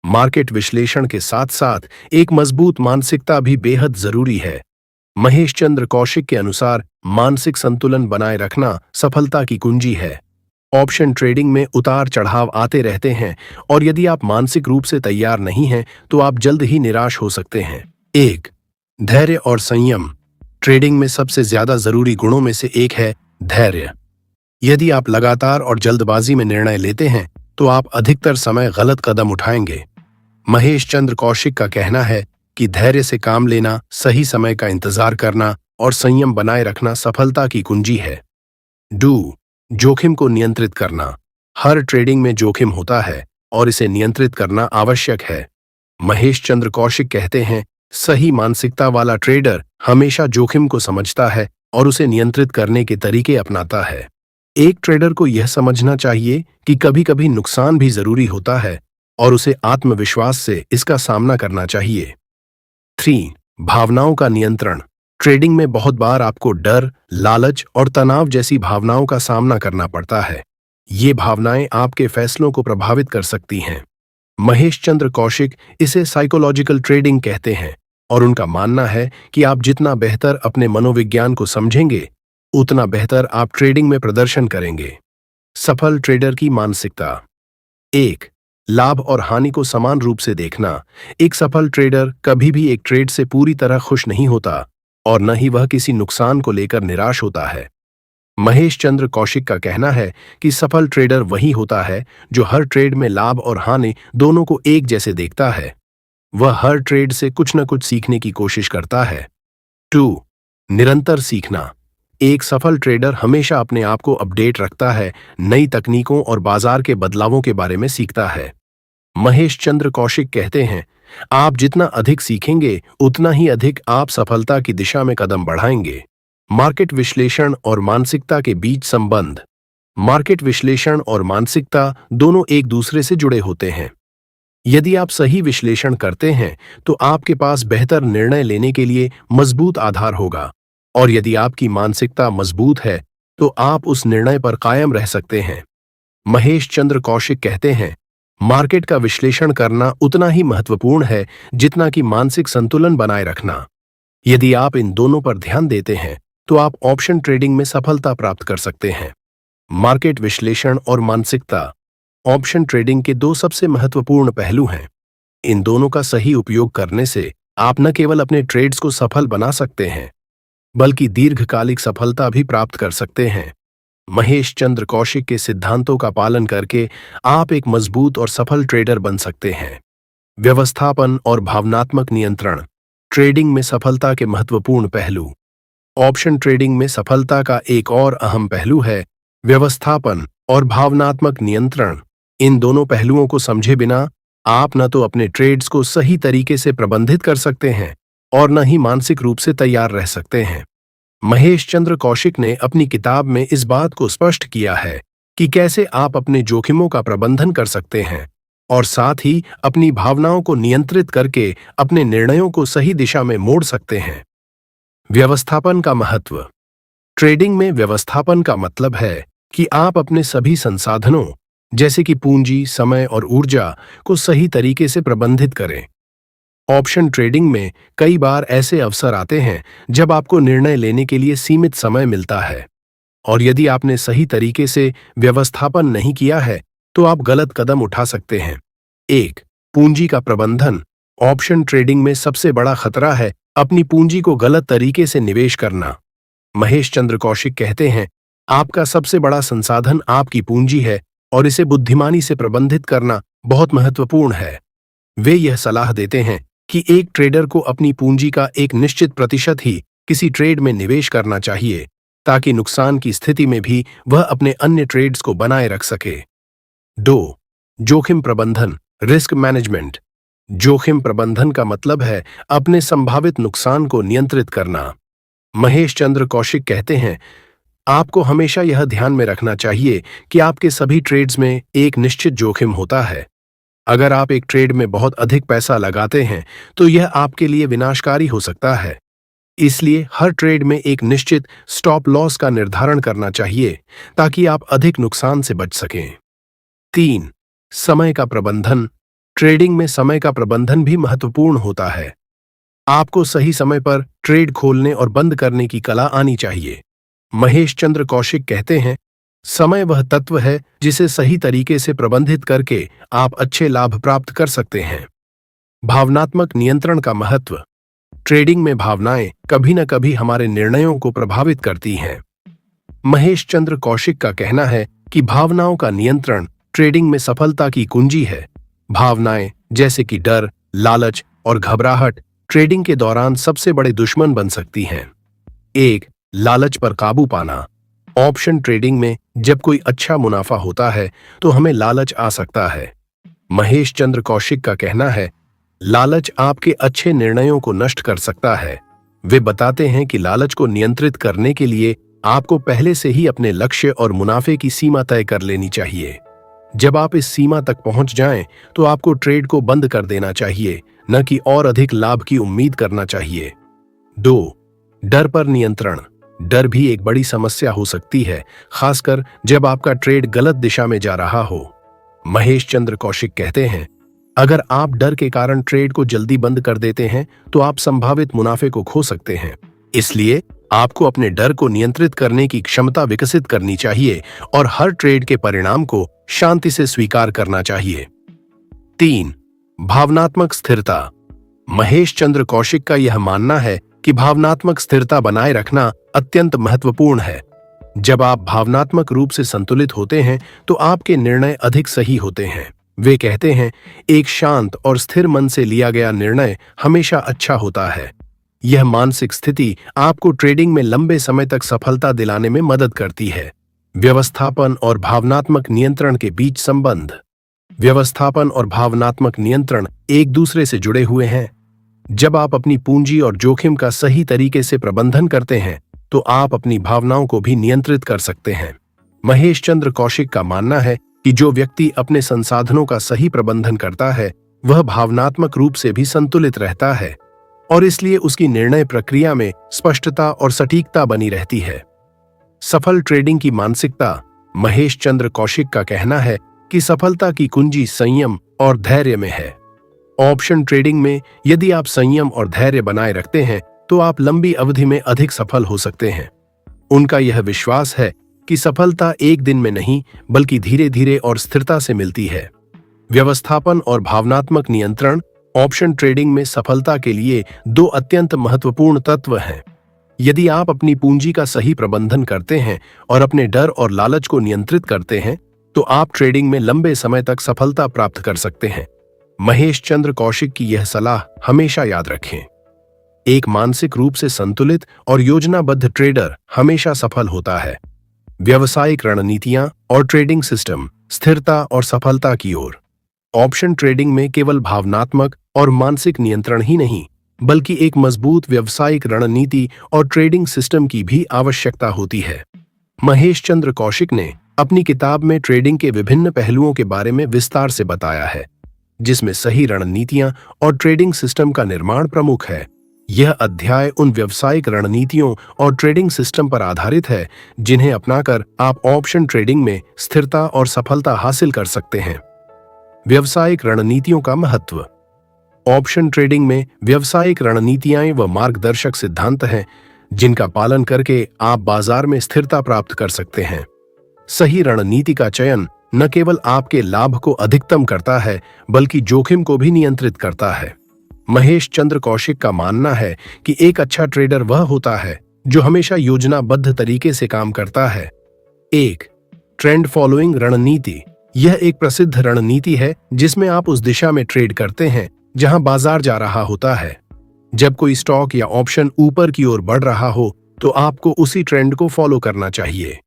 S1: मार्केट विश्लेषण के साथ साथ एक मजबूत मानसिकता भी बेहद जरूरी है। महेश चंद्र कौशिक के अनुसार मानसिक संतुलन बनाए रखना सफलता की कुंजी है। ऑप्शन ट्रेडिंग में उतार चढ़ाव आते रहते हैं और यदि आप मानसिक रूप से तैयार नहीं हैं तो आप जल्द ही निराश हो सकते हैं। 1. धैर्य और संयम। ट्रेडिंग में सबसे ज्यादा जरूरी गुणों में से एक है धैर्य। यदि आप लगातार और जल्दबाजी में निर्णय लेते हैं तो आप अधिकतर समय गलत कदम उठाएंगे। महेश चंद्र कौशिक का कहना है कि धैर्य से काम लेना, सही समय का इंतजार करना और संयम बनाए रखना सफलता की कुंजी है। 2. जोखिम को नियंत्रित करना। हर ट्रेडिंग में जोखिम होता है और इसे नियंत्रित करना आवश्यक है। महेश चंद्र कौशिक कहते हैं, सही मानसिकता वाला ट्रेडर हमेशा जोखिम को समझता है और उसे नियंत्रित करने के तरीके अपनाता है। एक ट्रेडर को यह समझना चाहिए कि कभी कभी नुकसान भी जरूरी होता है और उसे आत्मविश्वास से इसका सामना करना चाहिए। 3. भावनाओं का नियंत्रण। ट्रेडिंग में बहुत बार आपको डर, लालच और तनाव जैसी भावनाओं का सामना करना पड़ता है। ये भावनाएं आपके फैसलों को प्रभावित कर सकती हैं। महेश चंद्र कौशिक इसे साइकोलॉजिकल ट्रेडिंग कहते हैं और उनका मानना है कि आप जितना बेहतर अपने मनोविज्ञान को समझेंगे, उतना बेहतर आप ट्रेडिंग में प्रदर्शन करेंगे। सफल ट्रेडर की मानसिकता। 1. लाभ और हानि को समान रूप से देखना। एक सफल ट्रेडर कभी भी एक ट्रेड से पूरी तरह खुश नहीं होता और न ही वह किसी नुकसान को लेकर निराश होता है। महेश चंद्र कौशिक का कहना है कि सफल ट्रेडर वही होता है जो हर ट्रेड में लाभ और हानि दोनों को एक जैसे देखता है। वह हर ट्रेड से कुछ न कुछ सीखने की कोशिश करता है। 2. निरंतर सीखना। एक सफल ट्रेडर हमेशा अपने आप को अपडेट रखता है, नई तकनीकों और बाजार के बदलावों के बारे में सीखता है। महेश चंद्र कौशिक कहते हैं, आप जितना अधिक सीखेंगे उतना ही अधिक आप सफलता की दिशा में कदम बढ़ाएंगे। मार्केट विश्लेषण और मानसिकता के बीच संबंध। मार्केट विश्लेषण और मानसिकता दोनों एक दूसरे से जुड़े होते हैं। यदि आप सही विश्लेषण करते हैं तो आपके पास बेहतर निर्णय लेने के लिए मजबूत आधार होगा और यदि आपकी मानसिकता मजबूत है तो आप उस निर्णय पर कायम रह सकते हैं। महेश चंद्र कौशिक कहते हैं, मार्केट का विश्लेषण करना उतना ही महत्वपूर्ण है जितना कि मानसिक संतुलन बनाए रखना। यदि आप इन दोनों पर ध्यान देते हैं तो आप ऑप्शन ट्रेडिंग में सफलता प्राप्त कर सकते हैं। मार्केट विश्लेषण और मानसिकता ऑप्शन ट्रेडिंग के दो सबसे महत्वपूर्ण पहलू हैं। इन दोनों का सही उपयोग करने से आप न केवल अपने ट्रेड्स को सफल बना सकते हैं बल्कि दीर्घकालिक सफलता भी प्राप्त कर सकते हैं। महेश चंद्र कौशिक के सिद्धांतों का पालन करके आप एक मजबूत और सफल ट्रेडर बन सकते हैं। व्यवस्थापन और भावनात्मक नियंत्रण ट्रेडिंग में सफलता के महत्वपूर्ण पहलू। ऑप्शन ट्रेडिंग में सफलता का एक और अहम पहलू है व्यवस्थापन और भावनात्मक नियंत्रण। इन दोनों पहलुओं को समझे बिना आप न तो अपने ट्रेड्स को सही तरीके से प्रबंधित कर सकते हैं और न ही मानसिक रूप से तैयार रह सकते हैं। महेश चंद्र कौशिक ने अपनी किताब में इस बात को स्पष्ट किया है कि कैसे आप अपने जोखिमों का प्रबंधन कर सकते हैं और साथ ही अपनी भावनाओं को नियंत्रित करके अपने निर्णयों को सही दिशा में मोड़ सकते हैं। व्यवस्थापन का महत्व। ट्रेडिंग में व्यवस्थापन का मतलब है कि आप अपने सभी संसाधनों जैसे कि पूंजी, समय और ऊर्जा को सही तरीके से प्रबंधित करें। ऑप्शन ट्रेडिंग में कई बार ऐसे अवसर आते हैं जब आपको निर्णय लेने के लिए सीमित समय मिलता है और यदि आपने सही तरीके से व्यवस्थापन नहीं किया है तो आप गलत कदम उठा सकते हैं। 1. पूंजी का प्रबंधन। ऑप्शन ट्रेडिंग में सबसे बड़ा खतरा है अपनी पूंजी को गलत तरीके से निवेश करना। महेश चंद्र कौशिक कहते हैं, आपका सबसे बड़ा संसाधन आपकी पूंजी है और इसे बुद्धिमानी से प्रबंधित करना बहुत महत्वपूर्ण है। वे यह सलाह देते हैं कि एक ट्रेडर को अपनी पूंजी का एक निश्चित प्रतिशत ही किसी ट्रेड में निवेश करना चाहिए, ताकि नुकसान की स्थिति में भी वह अपने अन्य ट्रेड्स को बनाए रख सके। 2. जोखिम प्रबंधन, रिस्क मैनेजमेंट। जोखिम प्रबंधन का मतलब है अपने संभावित नुकसान को नियंत्रित करना। महेश चंद्र कौशिक कहते हैं, आपको हमेशा यह ध्यान में रखना चाहिए कि आपके सभी ट्रेड्स में एक निश्चित जोखिम होता है। अगर आप एक ट्रेड में बहुत अधिक पैसा लगाते हैं तो यह आपके लिए विनाशकारी हो सकता है। इसलिए हर ट्रेड में एक निश्चित स्टॉप लॉस का निर्धारण करना चाहिए, ताकि आप अधिक नुकसान से बच सकें। 3. समय का प्रबंधन। ट्रेडिंग में समय का प्रबंधन भी महत्वपूर्ण होता है। आपको सही समय पर ट्रेड खोलने और बंद करने की कला आनी चाहिए। महेश चंद्र कौशिक कहते हैं, समय वह तत्व है जिसे सही तरीके से प्रबंधित करके आप अच्छे लाभ प्राप्त कर सकते हैं। भावनात्मक नियंत्रण का महत्व। ट्रेडिंग में भावनाएं कभी न कभी हमारे निर्णयों को प्रभावित करती हैं। महेश चंद्र कौशिक का कहना है कि भावनाओं का नियंत्रण ट्रेडिंग में सफलता की कुंजी है। भावनाएं जैसे कि डर, लालच और घबराहट ट्रेडिंग के दौरान सबसे बड़े दुश्मन बन सकती हैं। 1. लालच पर काबू पाना। ऑप्शन ट्रेडिंग में जब कोई अच्छा मुनाफा होता है तो हमें लालच आ सकता है। महेश चंद्र कौशिक का कहना है, लालच आपके अच्छे निर्णयों को नष्ट कर सकता है। वे बताते हैं कि लालच को नियंत्रित करने के लिए आपको पहले से ही अपने लक्ष्य और मुनाफे की सीमा तय कर लेनी चाहिए। जब आप इस सीमा तक पहुंच जाएं, तो आपको ट्रेड को बंद कर देना चाहिए, न कि और अधिक लाभ की उम्मीद करना चाहिए। 2. डर पर नियंत्रण। डर भी एक बड़ी समस्या हो सकती है, खासकर जब आपका ट्रेड गलत दिशा में जा रहा हो। महेश चंद्र कौशिक कहते हैं, अगर आप डर के कारण ट्रेड को जल्दी बंद कर देते हैं तो आप संभावित मुनाफे को खो सकते हैं। इसलिए आपको अपने डर को नियंत्रित करने की क्षमता विकसित करनी चाहिए और हर ट्रेड के परिणाम को शांति से स्वीकार करना चाहिए। 3. भावनात्मक स्थिरता। महेश चंद्र कौशिक का यह मानना है कि भावनात्मक स्थिरता बनाए रखना अत्यंत महत्वपूर्ण है। जब आप भावनात्मक रूप से संतुलित होते हैं तो आपके निर्णय अधिक सही होते हैं। वे कहते हैं, एक शांत और स्थिर मन से लिया गया निर्णय हमेशा अच्छा होता है। यह मानसिक स्थिति आपको ट्रेडिंग में लंबे समय तक सफलता दिलाने में मदद करती है। व्यवस्थापन और भावनात्मक नियंत्रण के बीच संबंध। व्यवस्थापन और भावनात्मक नियंत्रण एक दूसरे से जुड़े हुए हैं। जब आप अपनी पूंजी और जोखिम का सही तरीके से प्रबंधन करते हैं तो आप अपनी भावनाओं को भी नियंत्रित कर सकते हैं। महेश चंद्र कौशिक का मानना है कि जो व्यक्ति अपने संसाधनों का सही प्रबंधन करता है वह भावनात्मक रूप से भी संतुलित रहता है और इसलिए उसकी निर्णय प्रक्रिया में स्पष्टता और सटीकता बनी रहती है। सफल ट्रेडिंग की मानसिकता। महेश चंद्र कौशिक का कहना है कि सफलता की कुंजी संयम और धैर्य में है। ऑप्शन ट्रेडिंग में यदि आप संयम और धैर्य बनाए रखते हैं तो आप लंबी अवधि में अधिक सफल हो सकते हैं। उनका यह विश्वास है कि सफलता एक दिन में नहीं बल्कि धीरे धीरे और स्थिरता से मिलती है। व्यवस्थापन और भावनात्मक नियंत्रण ऑप्शन ट्रेडिंग में सफलता के लिए दो अत्यंत महत्वपूर्ण तत्व हैं। यदि आप अपनी पूंजी का सही प्रबंधन करते हैं और अपने डर और लालच को नियंत्रित करते हैं तो आप ट्रेडिंग में लंबे समय तक सफलता प्राप्त कर सकते हैं। महेश चंद्र कौशिक की यह सलाह हमेशा याद रखें। एक मानसिक रूप से संतुलित और योजनाबद्ध ट्रेडर हमेशा सफल होता है। व्यावसायिक रणनीतियां और ट्रेडिंग सिस्टम स्थिरता और सफलता की ओर। ऑप्शन ट्रेडिंग में केवल भावनात्मक और मानसिक नियंत्रण ही नहीं बल्कि एक मजबूत व्यावसायिक रणनीति और ट्रेडिंग सिस्टम की भी आवश्यकता होती है। महेश चंद्र कौशिक ने अपनी किताब में ट्रेडिंग के विभिन्न पहलुओं के बारे में विस्तार से बताया है, जिसमें सही रणनीतियां और ट्रेडिंग सिस्टम का निर्माण प्रमुख है। यह अध्याय उन व्यावसायिक रणनीतियों और ट्रेडिंग सिस्टम पर आधारित है जिन्हें अपनाकर आप ऑप्शन ट्रेडिंग में स्थिरता और सफलता हासिल कर सकते हैं। व्यावसायिक रणनीतियों का महत्व। ऑप्शन ट्रेडिंग में व्यावसायिक रणनीतियां व मार्गदर्शक सिद्धांत हैं जिनका पालन करके आप बाजार में स्थिरता प्राप्त कर सकते हैं। सही रणनीति का चयन न केवल आपके लाभ को अधिकतम करता है बल्कि जोखिम को भी नियंत्रित करता है। महेश चंद्र कौशिक का मानना है कि एक अच्छा ट्रेडर वह होता है जो हमेशा योजनाबद्ध तरीके से काम करता है। 1. ट्रेंड फॉलोइंग रणनीति। यह एक प्रसिद्ध रणनीति है जिसमें आप उस दिशा में ट्रेड करते हैं जहां बाजार जा रहा होता है। जब कोई स्टॉक या ऑप्शन ऊपर की ओर बढ़ रहा हो तो आपको उसी ट्रेंड को फॉलो करना चाहिए।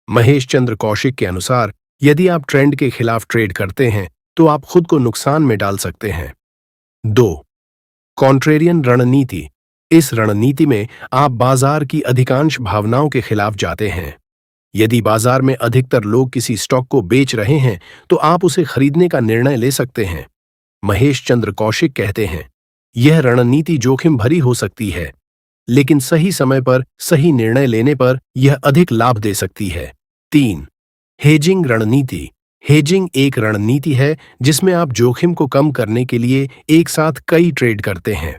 S1: महेश चंद्र कौशिक के अनुसार यदि आप ट्रेंड के खिलाफ ट्रेड करते हैं तो आप खुद को नुकसान में डाल सकते हैं। 2. कॉन्ट्रेरियन रणनीति। इस रणनीति में आप बाजार की अधिकांश भावनाओं के खिलाफ जाते हैं। यदि बाजार में अधिकतर लोग किसी स्टॉक को बेच रहे हैं तो आप उसे खरीदने का निर्णय ले सकते हैं। महेश चंद्र कौशिक कहते हैं, यह रणनीति जोखिम भरी हो सकती है, लेकिन सही समय पर सही निर्णय लेने पर यह अधिक लाभ दे सकती है। 3. हेजिंग रणनीति। हेजिंग एक रणनीति है जिसमें आप जोखिम को कम करने के लिए एक साथ कई ट्रेड करते हैं।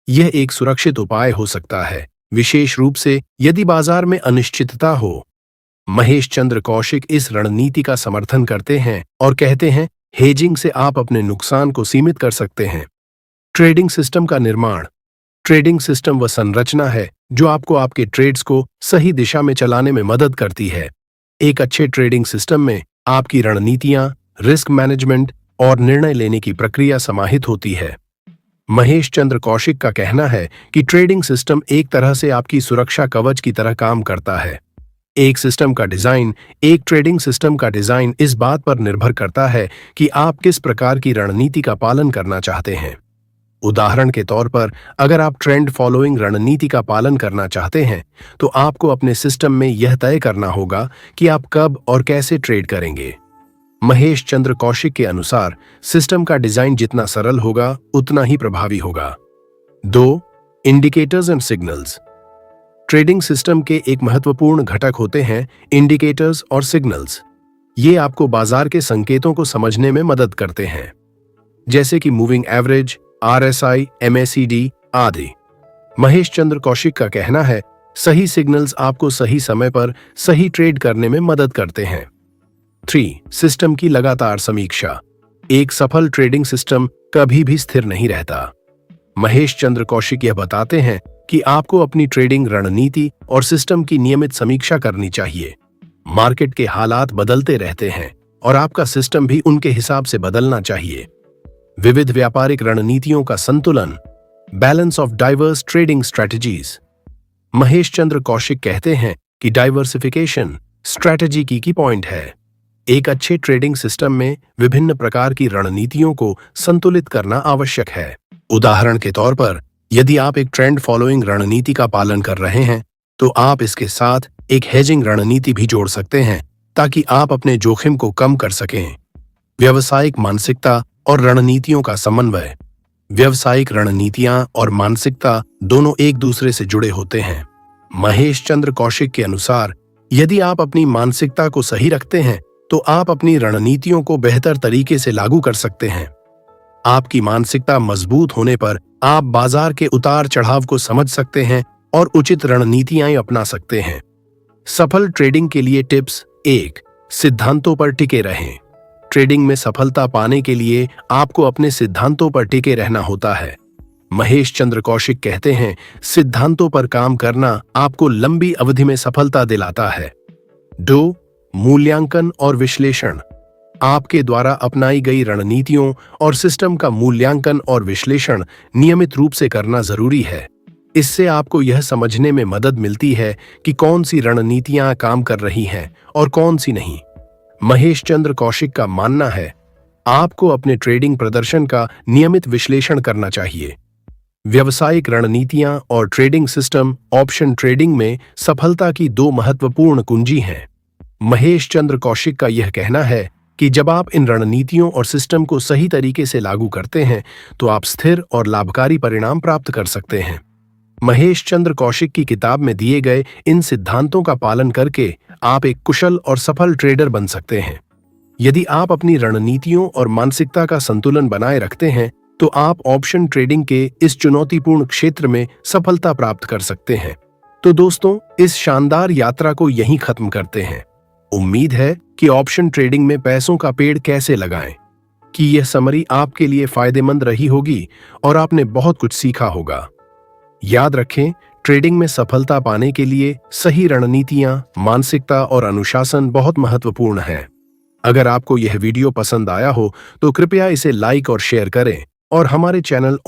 S1: यह एक सुरक्षित उपाय हो सकता है, विशेष रूप से यदि बाजार में अनिश्चितता हो। महेश चंद्र कौशिक इस रणनीति का समर्थन करते हैं और कहते हैं, हेजिंग से आप अपने नुकसान को सीमित कर सकते हैं। ट्रेडिंग सिस्टम का निर्माण। ट्रेडिंग सिस्टम वह संरचना है जो आपको आपके ट्रेड्स को सही दिशा में चलाने में मदद करती है। एक अच्छे ट्रेडिंग सिस्टम में आपकी रणनीतियां, रिस्क मैनेजमेंट और निर्णय लेने की प्रक्रिया समाहित होती है। महेश चंद्र कौशिक का कहना है कि ट्रेडिंग सिस्टम एक तरह से आपकी सुरक्षा कवच की तरह काम करता है। एक ट्रेडिंग सिस्टम का डिजाइन इस बात पर निर्भर करता है कि आप किस प्रकार की रणनीति का पालन करना चाहते हैं। उदाहरण के तौर पर, अगर आप ट्रेंड फॉलोइंग रणनीति का पालन करना चाहते हैं तो आपको अपने सिस्टम में यह तय करना होगा कि आप कब और कैसे ट्रेड करेंगे। महेश चंद्र कौशिक के अनुसार सिस्टम का डिजाइन जितना सरल होगा उतना ही प्रभावी होगा। 2. Indicators and signals. Trading system के एक महत्वपूर्ण घटक होते हैं इंडिकेटर्स और सिग्नल्स। ये आपको बाजार के संकेतों को समझने में मदद करते हैं, जैसे कि मूविंग एवरेज, RSI, MACD आदि। महेश चंद्र कौशिक का कहना है, सही सिग्नल्स आपको सही समय पर सही ट्रेड करने में मदद करते हैं। 3. सिस्टम की लगातार समीक्षा। एक सफल ट्रेडिंग सिस्टम कभी भी स्थिर नहीं रहता। महेश चंद्र कौशिक यह बताते हैं कि आपको अपनी ट्रेडिंग रणनीति और सिस्टम की नियमित समीक्षा करनी चाहिए। मार्केट के हालात बदलते रहते हैं और आपका सिस्टम भी उनके हिसाब से बदलना चाहिए। विविध व्यापारिक रणनीतियों का संतुलन, balance of diverse trading strategies. Mahesh Chandra Kaushik कहते हैं कि डाइवर्सिफिकेशन स्ट्रैटेजी की पॉइंट है। एक अच्छे ट्रेडिंग सिस्टम में विभिन्न प्रकार की रणनीतियों को संतुलित करना आवश्यक है। उदाहरण के तौर पर, यदि आप एक ट्रेंड फॉलोइंग रणनीति का पालन कर रहे हैं तो आप इसके साथ एक हेजिंग रणनीति भी जोड़ सकते हैं ताकि आप अपने जोखिम को कम कर सकें। व्यावसायिक मानसिकता और रणनीतियों का समन्वय। व्यावसायिक रणनीतियां और मानसिकता दोनों एक दूसरे से जुड़े होते हैं। महेश चंद्र कौशिक के अनुसार, यदि आप अपनी मानसिकता को सही रखते हैं तो आप अपनी रणनीतियों को बेहतर तरीके से लागू कर सकते हैं। आपकी मानसिकता मजबूत होने पर आप बाजार के उतार चढ़ाव को समझ सकते हैं और उचित रणनीतियां अपना सकते हैं। सफल ट्रेडिंग के लिए टिप्स। 1. सिद्धांतों पर टिके रहें। ट्रेडिंग में सफलता पाने के लिए आपको अपने सिद्धांतों पर टिके रहना होता है। महेश चंद्र कौशिक कहते हैं, सिद्धांतों पर काम करना आपको लंबी अवधि में सफलता दिलाता है। 2. मूल्यांकन और विश्लेषण। आपके द्वारा अपनाई गई रणनीतियों और सिस्टम का मूल्यांकन और विश्लेषण नियमित रूप से करना जरूरी है। इससे आपको यह समझने में मदद मिलती है कि कौन सी रणनीतियां काम कर रही हैं और कौन सी नहीं। महेश चंद्र कौशिक का मानना है, आपको अपने ट्रेडिंग प्रदर्शन का नियमित विश्लेषण करना चाहिए। व्यावसायिक रणनीतियां और ट्रेडिंग सिस्टम ऑप्शन ट्रेडिंग में सफलता की 2 महत्वपूर्ण कुंजी हैं। महेश चंद्र कौशिक का यह कहना है कि जब आप इन रणनीतियों और सिस्टम को सही तरीके से लागू करते हैं तो आप स्थिर और लाभकारी परिणाम प्राप्त कर सकते हैं। महेश चंद्र कौशिक की किताब में दिए गए इन सिद्धांतों का पालन करके आप एक कुशल और सफल ट्रेडर बन सकते हैं। यदि आप अपनी रणनीतियों और मानसिकता का संतुलन बनाए रखते हैं तो आप ऑप्शन ट्रेडिंग के इस चुनौतीपूर्ण क्षेत्र में सफलता प्राप्त कर सकते हैं। तो दोस्तों, इस शानदार यात्रा को यहीं खत्म करते हैं। उम्मीद है कि ऑप्शन ट्रेडिंग में पैसों का पेड़ कैसे लगाएं कि यह समरी आपके लिए फायदेमंद रही होगी और आपने बहुत कुछ सीखा होगा। याद रखें, ट्रेडिंग में सफलता पाने के लिए सही रणनीतियां, मानसिकता और अनुशासन बहुत महत्वपूर्ण है। अगर आपको यह वीडियो पसंद आया हो तो कृपया इसे लाइक और शेयर करें और हमारे चैनल